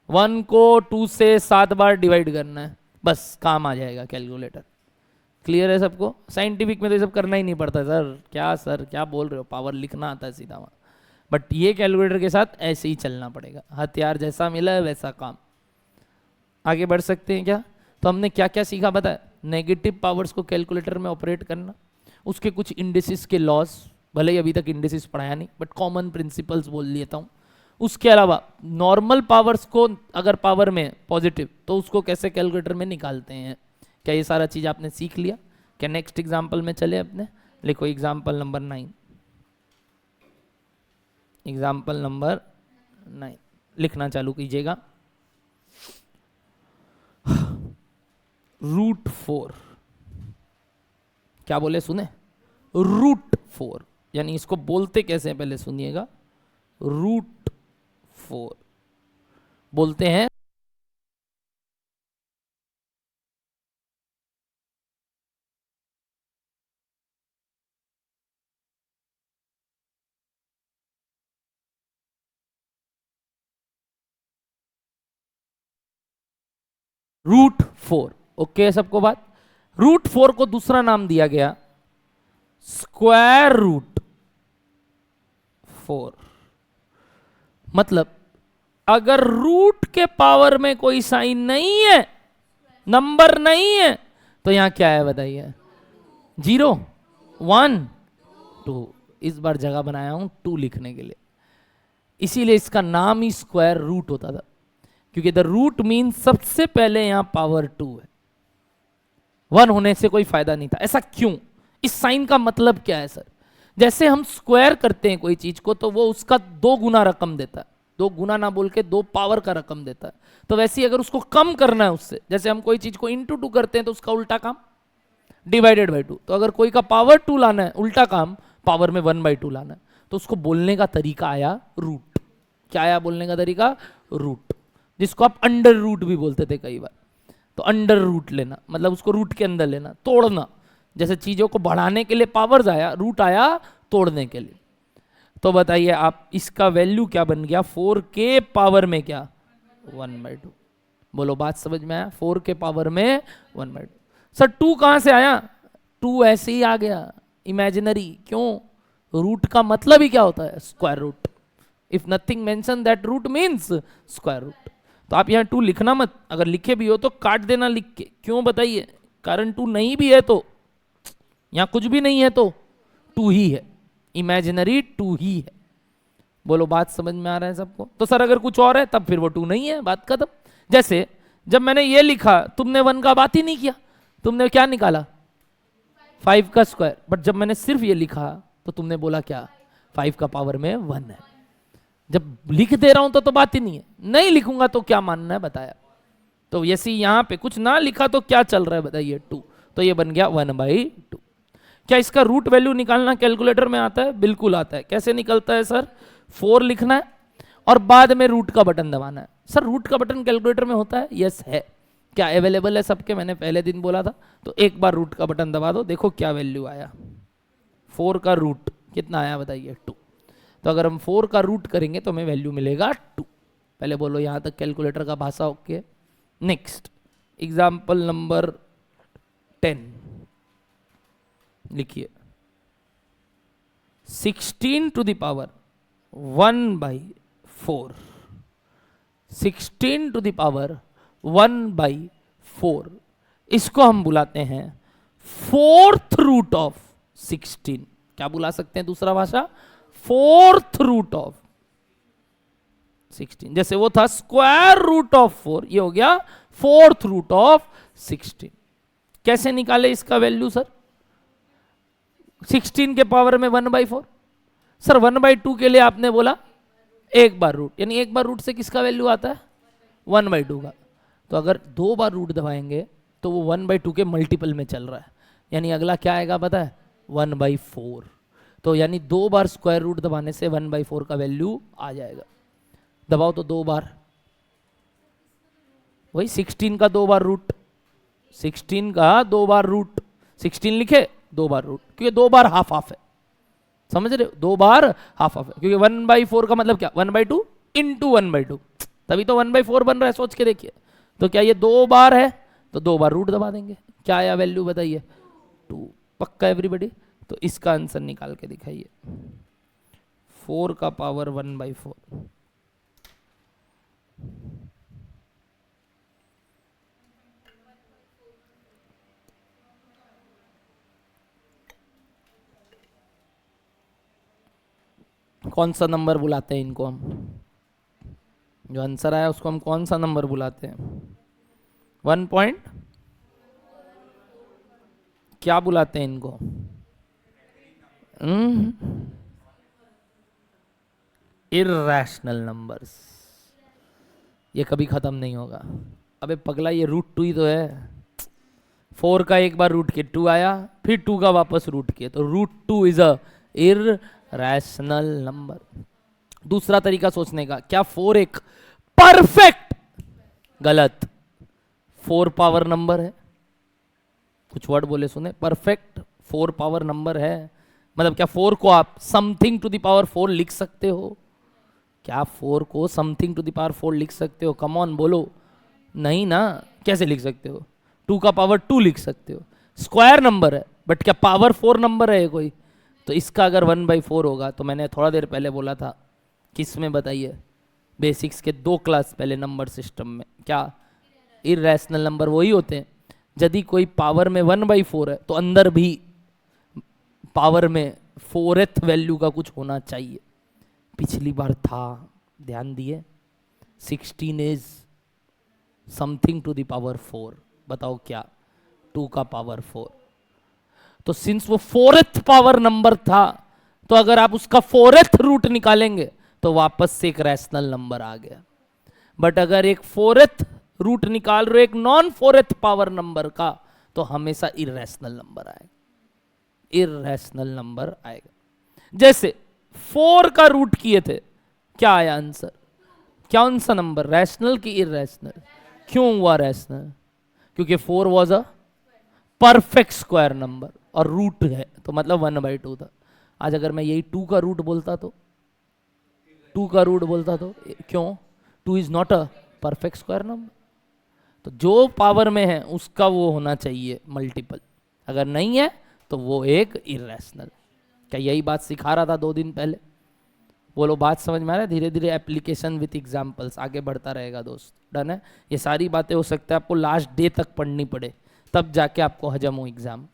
1 को 2 से 7 बार डिवाइड करना है, बस काम आ जाएगा कैलकुलेटर। क्लियर है सबको? साइंटिफिक में तो ये सब करना ही नहीं पड़ता सर क्या बोल रहे हो, पावर लिखना आता है सीधा वहाँ। बट ये कैलकुलेटर के साथ ऐसे ही चलना पड़ेगा, हथियार जैसा मिला है वैसा काम। आगे बढ़ सकते हैं क्या? तो हमने क्या क्या सीखा पता है? नेगेटिव पावर्स को कैलकुलेटर में ऑपरेट करना, उसके कुछ इंडिसेस के लॉस, भले ही अभी तक इंडिसेस पढ़ाया नहीं बट कॉमन प्रिंसिपल्स बोल लेता हूँ। उसके अलावा नॉर्मल पावर्स को अगर पावर में पॉजिटिव तो उसको कैसे कैलकुलेटर में निकालते हैं। क्या ये सारा चीज़ आपने सीख लिया? क्या नेक्स्ट एग्जाम्पल में चले अपने? लिखो एग्जाम्पल नंबर 9। एग्जाम्पल नंबर 9 लिखना चालू कीजिएगा। √4, क्या बोले सुने? √4, यानी इसको बोलते कैसे हैं पहले सुनिएगा। √4 बोलते हैं √4। ओके सबको बात? √4 को दूसरा नाम दिया गया √4। मतलब अगर रूट के पावर में कोई साइन नहीं है, नंबर नहीं है, तो यहां क्या है बताइए? 0, 1, 2। इस बार जगह बनाया हूं 2 लिखने के लिए, इसीलिए इसका नाम ही स्क्वायर रूट होता था, क्योंकि द रूट मीन सबसे पहले यहां पावर 2 है, 1 होने से कोई फायदा नहीं था। ऐसा क्यों? इस साइन का मतलब क्या है सर? जैसे हम स्क्वायर करते हैं कोई चीज को तो वो उसका 2 गुना रकम देता है, 2 गुना ना बोल के 2 पावर का रकम देता है। तो वैसे ही अगर उसको कम करना है उससे, जैसे हम कोई चीज को इंटू 2 करते हैं तो उसका उल्टा काम डिवाइडेड बाई 2। तो अगर कोई का पावर 2 लाना है, उल्टा काम पावर में 1/2 लाना है, तो उसको बोलने का तरीका आया रूट। क्या आया बोलने का तरीका? रूट, जिसको आप अंडर रूट भी बोलते थे कई बार। तो अंडर रूट लेना मतलब उसको रूट के अंदर लेना, तोड़ना। जैसे चीजों को बढ़ाने के लिए पावर्स आया, रूट आया तोड़ने के लिए। तो बताइए आप इसका वैल्यू क्या बन गया? 4 के पावर में क्या? 1/2। बोलो बात समझ में आया? 4 के पावर में 1/2। सर 2 कहां से आया? 2 ऐसे ही आ गया, इमेजिनरी। क्यों? रूट का मतलब ही क्या होता है? Square root. If nothing mention that root means square root. तो आप यहाँ 2 लिखना मत, अगर लिखे भी हो तो काट देना लिख के। क्यों बताइए? कारण 2 नहीं भी है तो, यहाँ कुछ भी नहीं है तो 2 ही है, इमेजिनरी 2 ही है। बोलो बात समझ में आ रहा है सबको? तो सर अगर कुछ और है तब फिर वो 2 नहीं है, बात खत्म। जैसे जब मैंने ये लिखा तुमने 1 का बात ही नहीं किया, तुमने क्या निकाला? 5 का स्क्वायर। बट जब मैंने सिर्फ ये लिखा तो तुमने बोला क्या? 5 का पावर में 1 है। जब लिख दे रहा हूं तो बात ही नहीं है, नहीं लिखूंगा तो क्या मानना है बताया? तो यसी यहां पे कुछ ना लिखा तो क्या चल रहा है बताइए? 2। तो ये बन गया 1/2। क्या इसका रूट वैल्यू निकालना कैलकुलेटर में आता है? बिल्कुल आता है। कैसे निकलता है सर? 4 लिखना है और बाद में रूट का बटन दबाना है। सर रूट का बटन कैलकुलेटर में होता है? यस है। क्या अवेलेबल है सबके? मैंने पहले दिन बोला था। तो एक बार रूट का बटन दबा दो, देखो क्या वैल्यू आया। 4 का रूट कितना आया बताइए? 2। तो अगर हम 4 का रूट करेंगे तो हमें वैल्यू मिलेगा 2। पहले बोलो यहां तक कैलकुलेटर का भाषा ओके। नेक्स्ट एग्जाम्पल नंबर 10 लिखिए। 16 to the power 1/4, 16 to the power 1/4, इसको हम बुलाते हैं 4th रूट ऑफ 16। क्या बुला सकते हैं दूसरा भाषा? 4th root of 16। जैसे वो था स्क्वायर रूट ऑफ 4, ये हो गया 4th रूट ऑफ 16। कैसे निकाले इसका वैल्यू सर? 16 के पावर में 1/4। सर 1/2 के लिए आपने बोला एक बार रूट, यानी एक बार रूट से किसका वैल्यू आता है? 1/2 का। तो अगर 2 बार रूट दबाएंगे तो वो 1/2 के मल्टीपल में चल रहा है, यानी अगला क्या आएगा पता है? 1/4। तो यानी 2 बार स्क्वायर रूट दबाने से 1/4 का वैल्यू आ जाएगा। दबाओ तो 2 बार, वही 16 का 2 बार रूट, 16 का 2 बार रूट, 16 लिखे 2 बार रूट, क्योंकि 2 बार हाफ हाफ है, समझ रहे हो? 2 बार हाफ हाफ है, क्योंकि 1/4 का मतलब क्या? 1/2 इंटू 1/2, तभी तो 1/4 बन रहा है। सोच के देखिए। तो क्या ये 2 बार है? तो 2 बार रूट दबा देंगे। क्या आया वैल्यू बताइए? 2। पक्का एवरीबडी? तो इसका आंसर निकाल के दिखाइए। 4 का पावर 1/4। कौन सा नंबर बुलाते हैं इनको हम? जो आंसर आया उसको हम कौन सा नंबर बुलाते हैं? 1 पॉइंट क्या बुलाते हैं इनको? Irrational numbers. ये कभी खत्म नहीं होगा। अबे पगला, ये √2 ही तो है। 4 का एक बार रूट के 2 आया, फिर 2 का वापस रूट किया, तो √2 इज अ इर्रेशनल नंबर। दूसरा तरीका सोचने का, क्या 4 एक परफेक्ट? गलत। 4 पावर नंबर है। कुछ वर्ड बोले सुने, परफेक्ट 4 पावर नंबर है। मतलब क्या 4 को आप समथिंग टू द पावर 4 लिख सकते हो? क्या 4 को समथिंग टू द पावर 4 लिख सकते हो? कम ऑन बोलो। नहीं ना। कैसे लिख सकते हो? 2 का पावर 2 लिख सकते हो, स्क्वायर नंबर है, बट क्या पावर 4 नंबर है कोई? तो इसका अगर 1/4 होगा, तो मैंने थोड़ा देर पहले बोला था, किस में बताइए? बेसिक्स के 2 क्लास पहले, नंबर सिस्टम में। क्या इर्रेशनल नंबर वही होते हैं यदि कोई पावर में 1/4 है तो अंदर भी पावर में 4th वैल्यू का कुछ होना चाहिए। पिछली बार था, ध्यान दिए? 16 is something to the power 4। बताओ क्या? 2 का पावर 4। तो सिंस वो 4th पावर नंबर था, तो अगर आप उसका 4th रूट निकालेंगे तो वापस से एक रैशनल नंबर आ गया। बट अगर एक 4th रूट निकाल रहे हो एक नॉन 4th पावर नंबर का, तो हमेशा इर्रेशनल नंबर आएगा। इर्रेशनल नंबर आएगा। जैसे 4 का रूट किए थे, क्या आया आंसर? कौन सा नंबर, रैशनल की इर्रेशनल? क्यों हुआ रैशनल? क्योंकि 4 was a perfect square number और रूट है, तो मतलब 1/2 था। आज अगर मैं यही 2 का रूट बोलता तो, 2 का रूट बोलता तो, क्यों? 2 is not a perfect square number. तो जो पावर में है उसका वो होना चाहिए मल्टीपल, अगर नहीं है तो वो एक इर्रेशनल। क्या यही बात सिखा रहा था 2 दिन पहले? बोलो बात समझ में आ रहा है? धीरे धीरे एप्लीकेशन विथ एग्जाम्पल्स आगे बढ़ता रहेगा दोस्त। डन है? ये सारी बातें हो सकता है आपको लास्ट डे तक पढ़नी पड़े, तब जाके आपको हजम हो exam.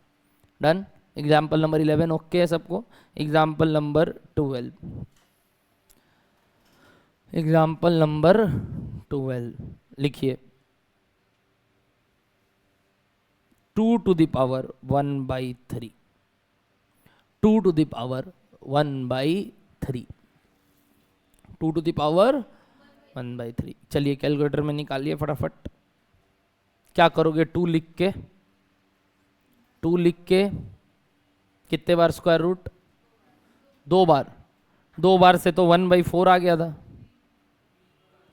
Done? Example number 11 okay है सबको? एग्जाम्पल नंबर 12, एग्जाम्पल नंबर 12 लिखिए। 2 to the power 1/3। 2 to the power 1/3। 2 to the power 1/3। चलिए कैलकुलेटर में निकालिए फटाफट। क्या करोगे? 2 लिख के, 2 लिख के कितने बार स्क्वायर रूट? 2 बार। 2 बार से तो 1/4 आ गया था।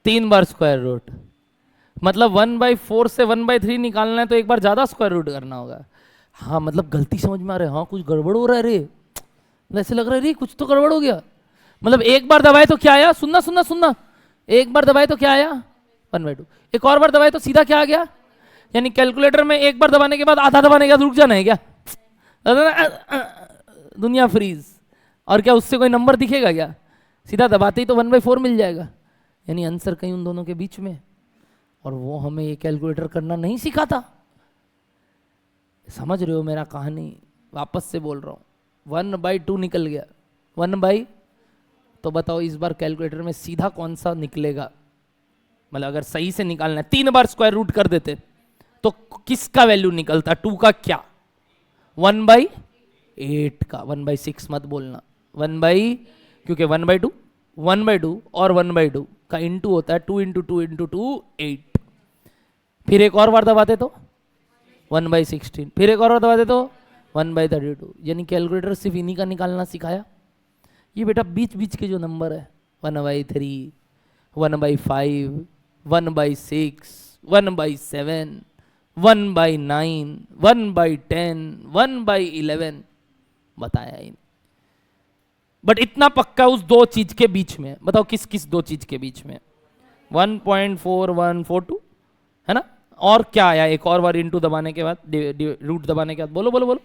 3 बार स्क्वायर रूट, मतलब 1/4 से 1/3 निकालना है तो एक बार ज्यादा स्क्वायर रूट करना होगा। हाँ मतलब गलती समझ में आ रहा है? हाँ कुछ गड़बड़ हो रहा है रे, ऐसे लग रहा है रे कुछ तो गड़बड़ हो गया। मतलब एक बार दबाए तो क्या आया? सुनना सुनना सुनना, एक बार दबाए तो क्या आया? 1/2। एक और बार दबाए तो सीधा क्या आ गया? यानी कैलकुलेटर में एक बार दबाने के बाद आधा दबाने के बाद रुक जाना है क्या? दुनिया फ्रीज। और क्या उससे कोई नंबर दिखेगा क्या? सीधा दबाते ही तो 1/4 मिल जाएगा। यानी आंसर कहीं उन दोनों के बीच में, और वो हमें ये कैलकुलेटर करना नहीं सिखाता। समझ रहे हो मेरा कहानी? वापस से बोल रहा हूँ, 1/2 निकल गया। 1/, तो बताओ इस बार कैलकुलेटर में सीधा कौन सा निकलेगा? मतलब अगर सही से निकालना है, 3 बार स्क्वायर रूट कर देते तो किसका वैल्यू निकलता? 2 का क्या? 1/8 का। 1/6 मत बोलना, 1/, क्योंकि 1/2, 1/2 और 1/2 का इंटू होता है। 2 × 2 × 2 8। फिर एक और बार दबाते तो 1/16। फिर एक और बार दबाते तो 1/32। यानी कैलकुलेटर सिर्फ इन्हीं का निकालना सिखाया। ये बेटा बीच बीच के जो नंबर है, 1/3, 1/5, 1/6, 1/7, 1/9, 1/10, 1/11 बताया ही नहीं। बट इतना पक्का उस 2 चीज के बीच में। बताओ किस किस 2 चीज के बीच में? 1.4142 है ना? और क्या आया एक और बार इंटू दबाने के बाद, रूट दबाने के बाद? बोलो बोलो बोलो।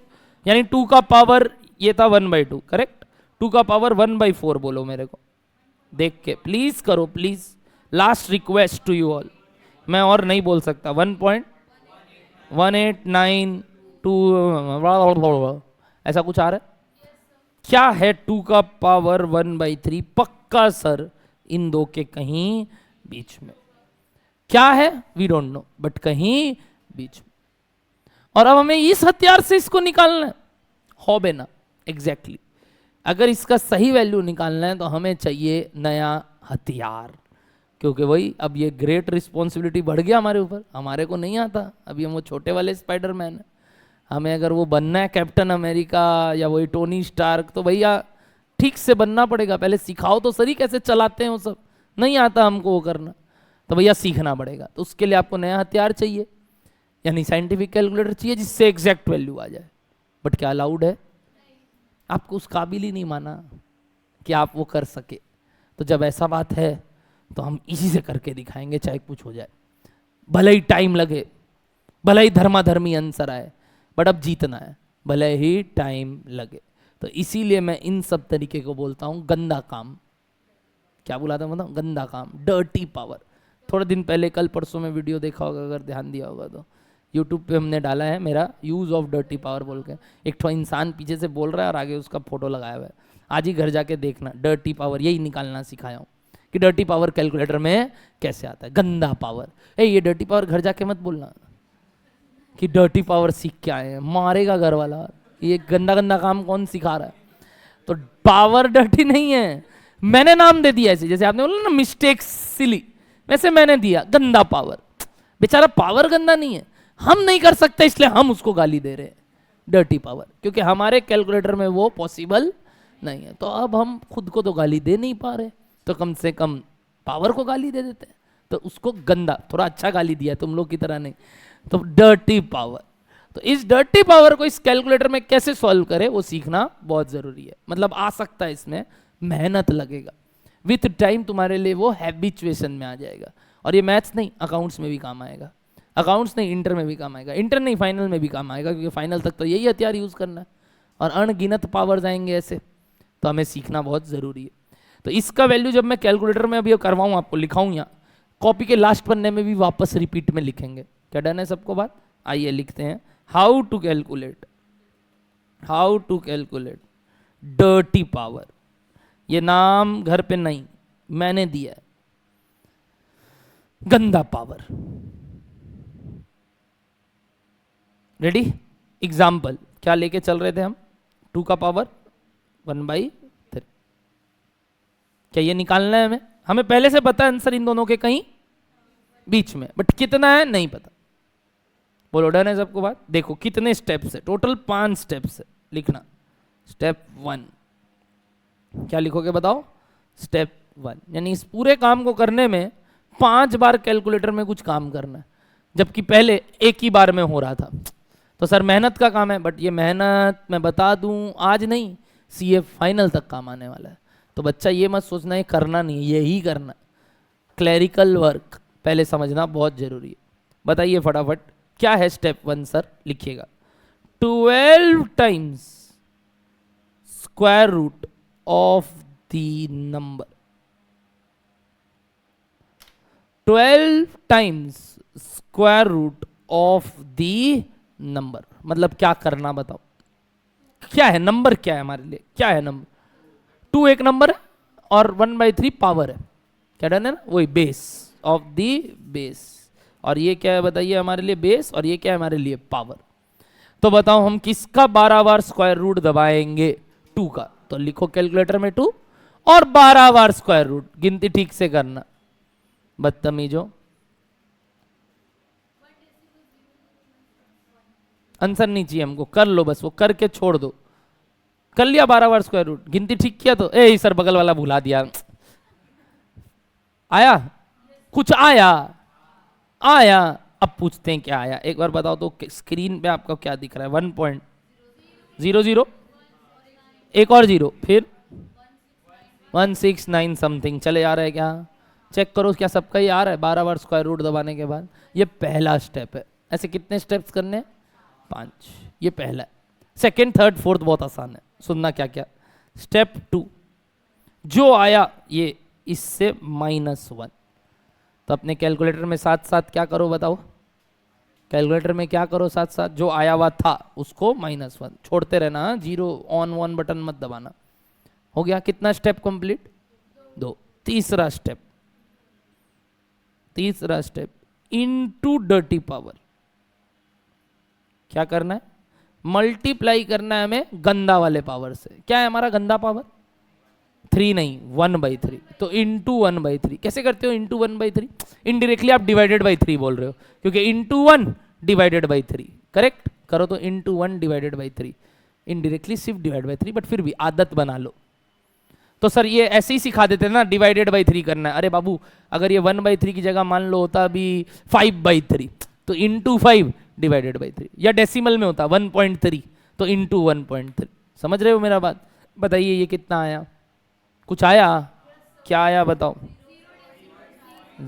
यानी 2 का पावर ये था 1/2, करेक्ट। 2 का पावर 1/4 बोलो मेरे को देख के, प्लीज करो please, last request to you all, मैं और नहीं बोल सकता। 1.1892 ऐसा कुछ आ रहा है। क्या है 2 का पावर 1/3? पक्का सर इन दो के कहीं बीच में। क्या है वी डोंट नो, बट कहीं बीच में। और अब हमें इस हथियार से इसको निकालना है, हो बेना एग्जैक्टली। अगर इसका सही वैल्यू निकालना है तो हमें चाहिए नया हथियार, क्योंकि वही अब ये ग्रेट रिस्पॉन्सिबिलिटी बढ़ गया हमारे ऊपर। हमारे को नहीं आता, अभी हम वो छोटे वाले स्पाइडरमैन है। हमें अगर वो बनना है कैप्टन अमेरिका या वही टोनी स्टार्क, तो भैया ठीक से बनना पड़ेगा। पहले सिखाओ तो सही कैसे चलाते हैं वो सब, नहीं आता हमको वो करना, तो भैया सीखना पड़ेगा। तो उसके लिए आपको नया हथियार चाहिए, यानी साइंटिफिक कैलकुलेटर चाहिए जिससे एग्जैक्ट वैल्यू आ जाए। बट क्या अलाउड है? आपको उस काबिल ही नहीं माना कि आप वो कर सके। तो जब ऐसा बात है तो हम इसी से करके दिखाएंगे, चाहे कुछ हो जाए, भले ही टाइम लगे, भले ही धर्माधर्मी आंसर आए, बट अब जीतना है भले ही टाइम लगे। तो इसीलिए मैं इन सब तरीके को बोलता हूं गंदा काम। क्या बोला था मतलब? गंदा काम, डर्टी पावर। थोड़े दिन पहले कल परसों में वीडियो देखा होगा, अगर ध्यान दिया होगा तो यूट्यूब पे हमने डाला है, मेरा यूज ऑफ डर्टी पावर बोल के। एक तो इंसान पीछे से बोल रहा है और आगे उसका फोटो लगाया हुआ है। आज ही घर जाके देखना, डर्टी पावर यही निकालना सिखाया हूँ कि डर्टी पावर कैलकुलेटर में कैसे आता है। गंदा पावर, ये डर्टी पावर घर जाके मत बोलना कि डर्टी पावर सीख के आए हैं, मारेगा घर वाला। ये गंदा गंदा काम कौन सिखा रहा है? तो पावर डर्टी नहीं है, मैंने नाम दे दिया ऐसे, जैसे आपने बोला ना मिस्टेक सिली, वैसे मैंने दिया गंदा पावर। बेचारा पावर गंदा नहीं है, हम नहीं कर सकते इसलिए हम उसको गाली दे रहे हैं डर्टी पावर, क्योंकि हमारे कैलकुलेटर में वो पॉसिबल नहीं है। तो अब हम खुद को तो गाली दे नहीं पा रहे, तो कम से कम पावर को गाली दे देते हैं। तो उसको गंदा, थोड़ा अच्छा गाली दिया तुम लोग की तरह नहीं, तो डर्टी पावर। तो इस डर्टी पावर को इस कैलकुलेटर में कैसे सॉल्व करें वो सीखना बहुत जरूरी है। मतलब आ सकता है, इसमें मेहनत लगेगा, विथ टाइम तुम्हारे लिए वो हैबिचुएशन में आ जाएगा। और ये मैथ्स नहीं, अकाउंट्स में भी काम आएगा, अकाउंट्स नहीं इंटर में भी काम आएगा, इंटर नहीं फाइनल में भी काम आएगा, क्योंकि फाइनल तक तो यही हथियार यूज करना है। और अनगिनत पावर्स आएंगे ऐसे, तो हमें सीखना बहुत जरूरी है। तो इसका वैल्यू जब मैं कैलकुलेटर में अभी करवाऊँ, आपको लिखाऊँ यहाँ, कॉपी के लास्ट पन्ने में भी वापस रिपीट में लिखेंगे। क्या डन है सबको बात? आइए लिखते हैं, how to calculate dirty power. ये नाम घर पे नहीं, मैंने दिया है, गंदा पावर। रेडी? एग्जाम्पल क्या लेके चल रहे थे हम? 2 का पावर 1/3। क्या ये निकालना है हमें? हमें पहले से पता है आंसर इन दोनों के कहीं बीच में, बट कितना है नहीं पता। बोलो डन है सबको बात? देखो कितने स्टेप्स है, टोटल 5 स्टेप्स है। लिखना स्टेप 1, क्या लिखोगे बताओ? स्टेप 1, यानी इस पूरे काम को करने में 5 बार कैलकुलेटर में कुछ काम करना है, जबकि पहले एक ही बार में हो रहा था। तो सर मेहनत का काम है, बट ये मेहनत मैं बता दूं आज नहीं, सीए फाइनल तक काम आने वाला है। तो बच्चा ये मत सोचना ये करना नहीं है, यही करना। क्लैरिकल वर्क पहले समझना बहुत जरूरी है। बताइए फटाफट क्या है स्टेप 1 सर? लिखिएगा 12 times square root of the number. 12 times square root of the number मतलब क्या करना बताओ? क्या है नंबर? क्या है हमारे लिए? क्या है नंबर? 2 एक नंबर है और 1/3 पावर है। क्या डन है ना? वही बेस ऑफ द बेस। और ये क्या है बताइए हमारे लिए? बेस। और ये क्या है हमारे लिए? पावर। तो बताओ हम किसका 12 बार स्क्वायर रूट दबाएंगे? 2 का। तो लिखो कैलकुलेटर में 2 और 12 बार स्क्वायर रूट। गिनती ठीक से करना बदतमीजो। आंसर नहीं चाहिए हमको, कर लो बस, वो करके छोड़ दो। कर लिया 12 बार स्क्वायर रूट, गिनती ठीक किया तो सर बगल वाला भुला दिया। आया कुछ? आया। अब पूछते हैं क्या आया, एक बार बताओ तो। स्क्रीन पे आपका क्या दिख रहा है? 1.00, एक और 0, फिर 169 समथिंग चले आ रहा है। क्या चेक करो क्या सबका ही आ रहा है 12 बार स्क्वायर रूट दबाने के बाद? ये पहला स्टेप है। ऐसे कितने स्टेप्स करने हैं? 5। ये पहला है। सेकेंड थर्ड फोर्थ बहुत आसान है, सुनना क्या क्या। स्टेप 2, जो आया ये इससे -1, तो अपने कैलकुलेटर में साथ साथ क्या करो बताओ, कैलकुलेटर में क्या करो साथ साथ, जो आया हुआ था उसको -1 छोड़ते रहना, जीरो ऑन वन बटन मत दबाना। हो गया, कितना स्टेप कंप्लीट? 2। तीसरा स्टेप इनटू डर्टी पावर, क्या करना है? मल्टीप्लाई करना है हमें गंदा वाले पावर से। क्या है हमारा गंदा पावर? 3 नहीं, 1/3। तो इंटू 1/3 कैसे करते हो? इंटू 1/3 इनडायरेक्टली आप डिवाइडेड बाई 3 बोल रहे हो, क्योंकि इंटू 1 डिवाइडेड बाई 3, करेक्ट करो तो इंटू 1 डिवाइडेड बाई 3, इनडायरेक्टली सिर्फ डिवाइड बाई 3, बट फिर भी आदत बना लो। तो सर ये ऐसे ही सिखा देते ना, डिवाइडेड बाई 3 करना है। अरे बाबू, अगर ये 1/3 की जगह मान लो होता अभी 5/3, तो इंटू 5 डिवाइडेड बाई 3, या डेसिमल में होता 1.3, तो इंटू 1.3। समझ रहे हो मेरा बात? बताइए ये कितना आया? कुछ आया? क्या आया बताओ?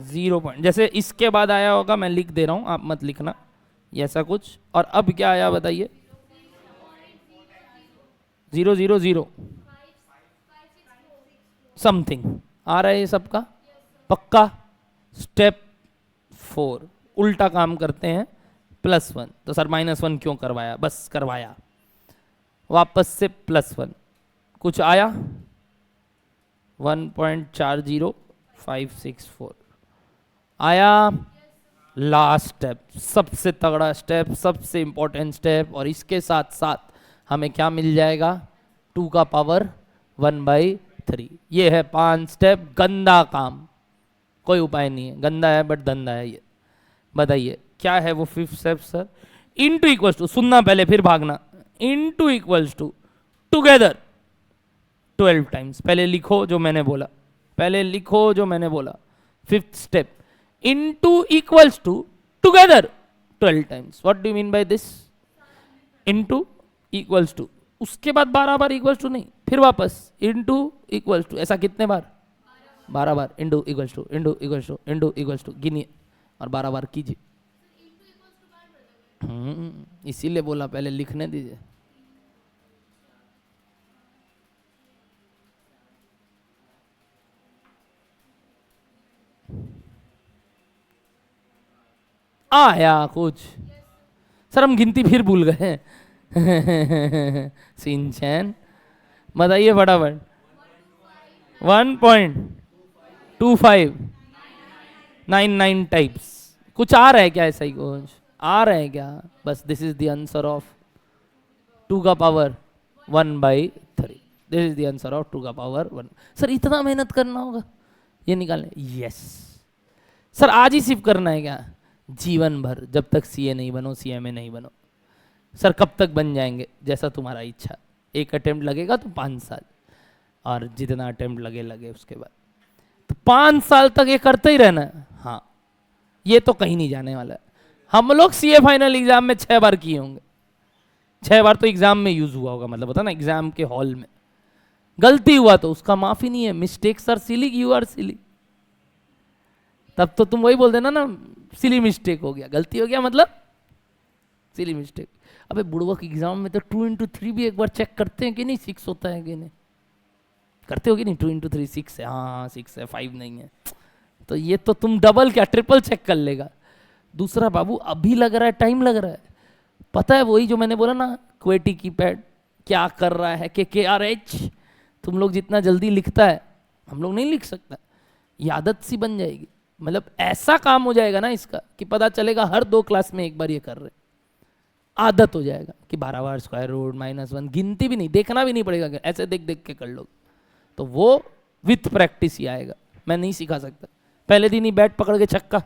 0 पॉइंट, जैसे इसके बाद आया होगा, मैं लिख दे रहा हूं, आप मत लिखना, ये ऐसा कुछ। और अब क्या आया बताइए? 000 समथिंग आ रहा है ये सबका, पक्का? स्टेप 4 उल्टा काम करते हैं, +1। तो सर -1 क्यों करवाया? बस करवाया, वापस से +1। कुछ आया? 1.40564 आया। लास्ट स्टेप, सबसे तगड़ा स्टेप, सबसे इंपॉर्टेंट स्टेप, और इसके साथ साथ हमें क्या मिल जाएगा? 2 का पावर 1/3। ये है 5 स्टेप, गंदा काम, कोई उपाय नहीं है, गंदा है बट धंधा है ये। बताइए क्या है वो 5th step sir? Into equals to, सुनना पहले फिर भागना, into equals to together 12 times. पहले लिखो जो मैंने बोला, पहले लिखो जो मैंने बोला। 5th step, into equals to together 12 times. What do you mean by this? Into equals to, उसके बाद 12 बार इक्वल्स टू नहीं, फिर वापस इनटू इक्वल्स टू, ऐसा कितने बार? 12 बार। Into equals to, into equals to, into equals to, गिनिए और 12 बार कीजिए। इसीलिए बोला पहले लिखने दीजिए। आया कुछ? सर हम गिनती फिर भूल गए। सिंचन बताइए फटाफट। 1.2599 टाइप्स। कुछ आ रहा है क्या? ऐसा ही कुछ आ रहा है क्या? बस this is the answer of 2 का power 1/3। This is the answer of 2 का पावर 1। सर इतना मेहनत करना होगा ये निकालने? यस सर, आज ही सिर्फ करना है क्या? जीवन भर, जब तक सीए नहीं बनो, सीएमए नहीं बनो। सर कब तक बन जाएंगे? जैसा तुम्हारा इच्छा। एक अटेम्प्ट लगेगा तो 5 साल, और जितना अटेम्प्ट लगे उसके बाद तो 5 साल तक ये करते ही रहना है। हाँ, ये तो कहीं नहीं जाने वाला है। हम लोग सीए फाइनल एग्जाम में 6 बार किए होंगे, 6 बार तो एग्जाम में यूज हुआ होगा, मतलब होता ना एग्जाम के हॉल में। गलती हुआ तो उसका माफी नहीं है, mistakes are silly, you are silly. तब तो तुम वही बोल देना ना, सिली मिस्टेक हो गया, गलती हो गया मतलब सिली मिस्टेक। अबे बुड़वक एग्जाम में तो 2x3 भी एक बार चेक करते हैं कि नहीं, 6 होता है कि नहीं? करते हो कि नहीं? 2x3 6 है, हाँ 6 है, 5 नहीं है। तो ये तो तुम डबल क्या ट्रिपल चेक कर लेगा। दूसरा बाबू अभी लग रहा है, टाइम लग रहा है, पता है वही जो मैंने बोला ना, क्वेटी की पैड क्या कर रहा है, KKRH। तुम लोग जितना जल्दी लिखता है हम लोग नहीं लिख सकता, ये आदत सी बन जाएगी। मतलब ऐसा काम हो जाएगा ना इसका कि पता चलेगा हर 2 क्लास में एक बार ये कर रहे, आदत हो जाएगा कि 12 बार स्क्वायर रूट -1, गिनती भी नहीं, देखना भी नहीं पड़ेगा, ऐसे देख देख के कर लो। तो वो विथ प्रैक्टिस ही आएगा, मैं नहीं सिखा सकता। पहले दिन ही बैट पकड़ के छक्का,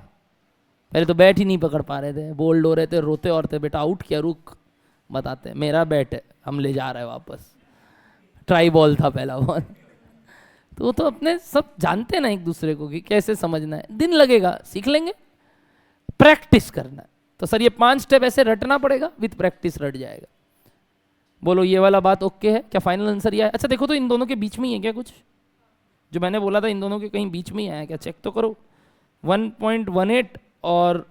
पहले तो बैट ही नहीं पकड़ पा रहे थे, बोल्ड हो रहे थे, रोते और थे, बेटा आउट किया, रुक बताते मेरा बैट है, हम ले जा रहे हैं वापस। ट्राई बॉल था पहला बॉल। तो वो तो अपने सब जानते ना एक दूसरे को कि कैसे समझना है, दिन लगेगा, सीख लेंगे, प्रैक्टिस करना है। तो सर ये 5 स्टेप ऐसे रटना पड़ेगा, विथ प्रैक्टिस रट जाएगा। बोलो ये वाला बात ओके है क्या? फाइनल आंसर ये है? अच्छा देखो तो इन दोनों के बीच में ही है क्या कुछ? जो मैंने बोला था इन दोनों के कहीं बीच में ही आया क्या? चेक तो करो। 1.18 और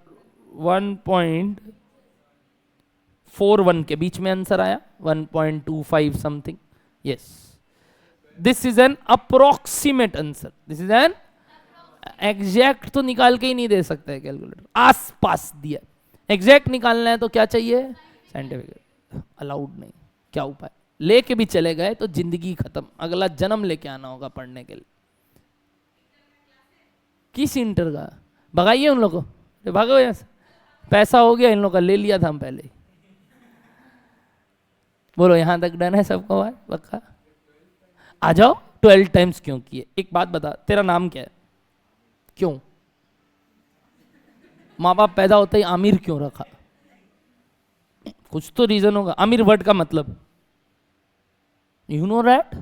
4 1 के बीच में आंसर आया, 1.25 something. Yes, this is an approximate answer, this is an exact तो निकाल के ही नहीं दे सकता है कैलकुलेटर, आस पास दिया। एग्जैक्ट निकालना है तो क्या चाहिए, साइंटिफिक, अलाउड नहीं। क्या उपाय, लेके भी चले गए तो जिंदगी खत्म, अगला जन्म लेके आना होगा पढ़ने के लिए। किस इंटर का, भगाइए उन लोगों को, भागो यहाँ से, पैसा हो गया इन लोगों का, ले लिया था हम पहले ही। बोलो यहां तक डन है सबको, भाई पक्का आ जाओ। 12 टाइम्स क्यों किए, एक बात बता, तेरा नाम क्या है, क्यों माँ बाप पैदा होते ही आमिर क्यों रखा, कुछ तो रीजन होगा। आमिर वर्ड का मतलब you know that,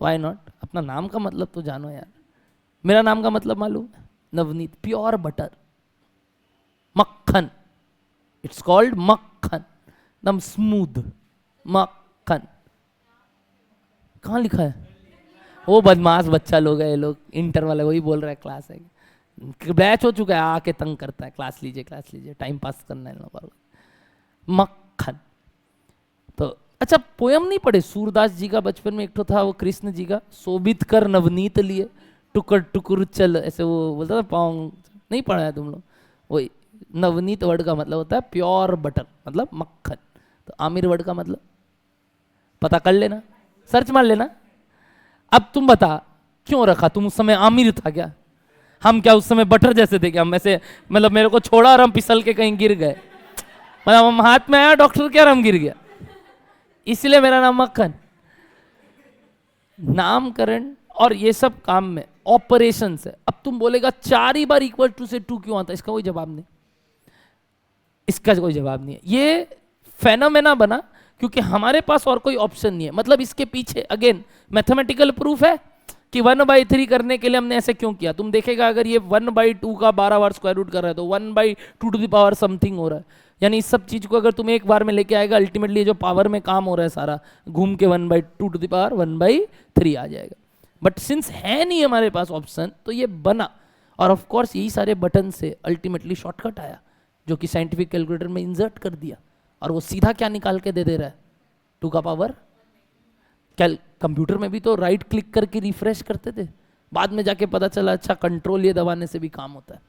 why not, अपना नाम का मतलब तो जानो यार। मेरा नाम का मतलब मालूम है, नवनीत, प्योर बटर, मक्खन, इट्स कॉल्ड मक्खन, एकदम स्मूथ मक्खन। कहाँ लिखा है, वो बदमाश बच्चा लोग है ये लोग, इंटर वाले वही बोल रहा है, क्लास है बैच हो चुका है, आके तंग करता है, क्लास लीजिए, टाइम पास करना है लोगों को। मक्खन। तो अच्छा, पोयम नहीं पढ़े सूरदास जी का, बचपन में एक तो था वो कृष्ण जी का, शोभित कर नवनीत लिए टुकर टुकुर चल, ऐसे वो बोलता था पाँव, नहीं पढ़ा है तुम लोग। वही नवनीत वर्ड का मतलब होता है प्योर बटर, मतलब मक्खन। तो आमिर वर्ड का मतलब पता कर लेना, सर्च मार लेना। अब तुम बता क्यों रखा, तुम उस समय आमिर था क्या, हम क्या उस समय बटर जैसे थे क्या, हम ऐसे, मतलब मेरे को छोड़ा और हम फिसल के कहीं गिर गए, मतलब हम हाथ में आया डॉक्टर क्या, हम गिर गया, इसलिए मेरा नाम मक्खन। नामकरण और ये सब काम में ऑपरेशन है। अब तुम बोलेगा 4 ही बार इक्वल टू से 2 क्यों आता है, इसका कोई जवाब नहीं, इसका कोई जवाब नहीं है। ये फेनोमेना बना क्योंकि हमारे पास और कोई ऑप्शन नहीं है। मतलब इसके पीछे अगेन मैथमेटिकल प्रूफ है कि 1/3 करने के लिए हमने ऐसे क्यों किया। तुम देखेगा अगर ये 1/2 का 12 बार स्क्वायर रूट कर रहा है तो 1/2 टू द पावर समथिंग हो रहा है। यानी इस सब चीज को अगर तुम एक बार में लेके आएगा, अल्टीमेटली जो पावर में काम हो रहा है सारा घूम के 1/2 टू द पावर 1/3 आ जाएगा। बट सिंस है नहीं हमारे पास ऑप्शन, तो ये बना। और ऑफ कोर्स यही सारे बटन से अल्टीमेटली शॉर्टकट आया जो कि साइंटिफिक कैलकुलेटर में इंसर्ट कर दिया, और वो सीधा क्या निकाल के दे रहा है, 2 का पावर। कंप्यूटर में भी तो राइट क्लिक करके रिफ्रेश करते थे, बाद में जाके पता चला अच्छा कंट्रोल ये दबाने से भी काम होता है,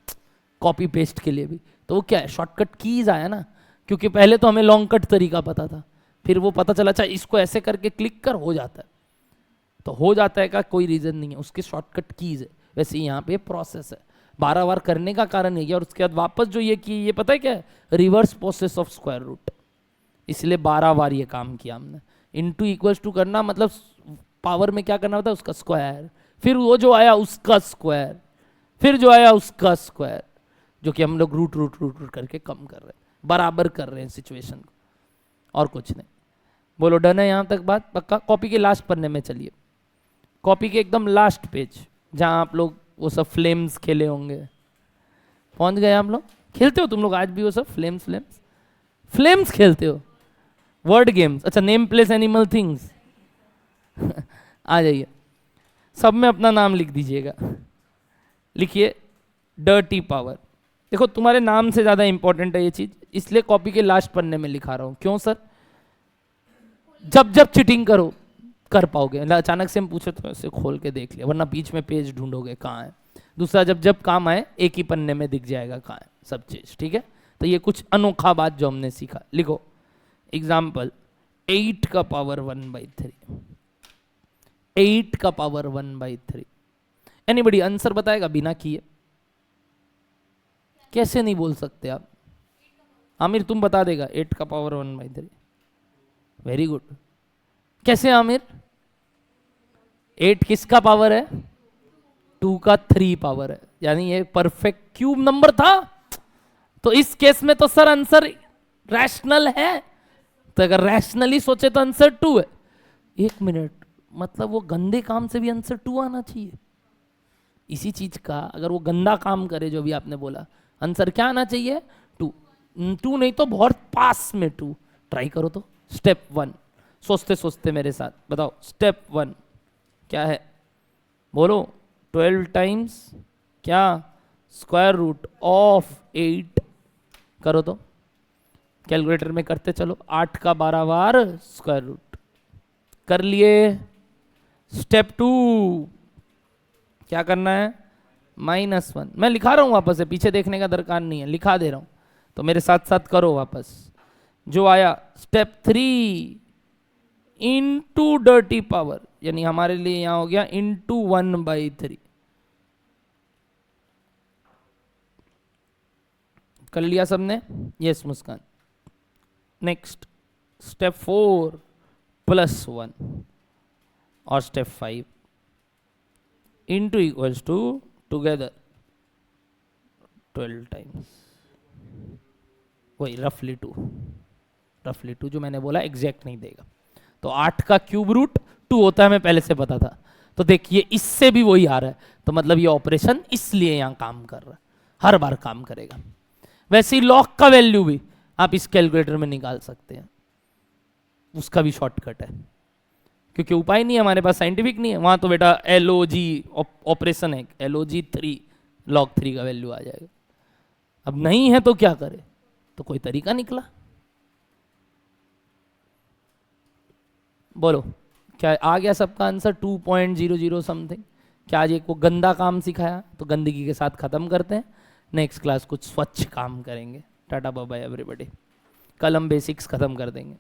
कॉपी पेस्ट के लिए भी। तो वो क्या है, शॉर्टकट कीज आया ना, क्योंकि पहले तो हमें लॉन्ग कट तरीका पता था, फिर वो पता चला अच्छा इसको ऐसे करके क्लिक कर हो जाता है। तो हो जाता है का कोई रीजन नहीं है, उसके शॉर्टकट कीज है। वैसे यहाँ पे प्रोसेस है, 12 बार करने का कारण है, और उसके बाद वापस जो ये की, ये पता है क्या है, reverse process of square root, इसलिए 12 बार ये काम किया हमने। इनटू इक्वल्स टू करना मतलब पावर में क्या करना होता है, उसका स्क्वायर, फिर वो जो आया उसका स्क्वायर, फिर जो आया उसका स्क्वायर, जो कि हम लोग रूट रूट रूट रूट करके कम कर रहे हैं, बराबर कर रहे हैं सिचुएशन को, और कुछ नहीं। बोलो डन है यहाँ तक बात, पक्का। कॉपी के लास्ट पन्ने में चलिए, कॉपी के एकदम लास्ट पेज जहाँ आप लोग वो सब फ्लेम्स खेले होंगे, पहुँच गए हम लोग। खेलते हो तुम लोग आज भी वो सब फ्लेम्स खेलते हो, वर्ड गेम्स, अच्छा नेम प्लेस एनिमल थिंग्स आ जाइए, सब में अपना नाम लिख दीजिएगा। लिखिए डर्टी पावर। देखो तुम्हारे नाम से ज़्यादा इंपॉर्टेंट है ये चीज़, इसलिए कॉपी के लास्ट पन्ने में लिखा रहा हूँ। क्यों सर, जब जब चीटिंग करो कर पाओगे, अचानक से हम पूछे तो ऐसे खोल के देख लिया, वरना बीच में पेज ढूंढोगे कहाँ है। दूसरा, जब जब काम आए एक ही पन्ने में दिख जाएगा कहाँ है सब चीज़, ठीक है। तो ये कुछ अनोखा बात जो हमने सीखा। लिखो एग्जाम्पल, 8 का पावर 1/3, 8 का पावर 1/3। एनीबडी आंसर बताएगा बिना किए? कैसे नहीं बोल सकते आप? आमिर तुम बता देगा 8 का पावर 1/3। Very good. कैसे आमिर? 8 किसका पावर है? 2 का 3 पावर है, यानी ये परफेक्ट क्यूब नंबर था। तो इस केस में तो सर आंसर रैशनल है, तो अगर रैशनली सोचे तो आंसर 2 है। 1 मिनट, मतलब वो गंदे काम से भी आंसर 2 आना चाहिए। इसी चीज का अगर वो गंदा काम करे जो भी आपने बोला, आंसर क्या आना चाहिए? 2। 2 नहीं तो बहुत पास में 2। ट्राई करो तो। स्टेप 1, सोचते सोचते मेरे साथ बताओ, स्टेप 1 क्या है? बोलो 12 टाइम्स क्या? Square root of 8। करो तो, कैलकुलेटर में करते चलो, 8 का 12 बार स्क्वायर रूट कर लिए। स्टेप 2 क्या करना है, -1। मैं लिखा रहा हूं वापस से, पीछे देखने का दरकार नहीं है, लिखा दे रहा हूं, तो मेरे साथ साथ करो वापस। जो आया स्टेप 3 इंटू डर्टी पावर, यानी हमारे लिए यहां हो गया इंटू 1/3। कर लिया सबने? यस मुस्कान। नेक्स्ट स्टेप 4 +1 और step 5 into equals to together 12 times, वही रफली 2 जो मैंने बोला एग्जैक्ट नहीं देगा। तो 8 का क्यूब रूट 2 होता है, हमें पहले से पता था। तो देखिए इससे भी वही आ रहा है, तो मतलब ये ऑपरेशन इसलिए यहां काम कर रहा है, हर बार काम करेगा। वैसे ही लॉग का वैल्यू भी आप इस कैलकुलेटर में निकाल सकते हैं, उसका भी शॉर्टकट है, क्योंकि उपाय नहीं है हमारे पास, साइंटिफिक नहीं है। वहां तो बेटा LOG ऑपरेशन है, LOG 3 log 3 का वैल्यू आ जाएगा। अब नहीं है तो क्या करे, तो कोई तरीका निकला। बोलो क्या आ गया सबका आंसर? 2.00 समथिंग। क्या आज एक को गंदा काम सिखाया, तो गंदगी के साथ खत्म करते हैं। नेक्स्ट क्लास कुछ स्वच्छ काम करेंगे। Tata bye bye everybody. कल हम बेसिक्स खत्म कर देंगे।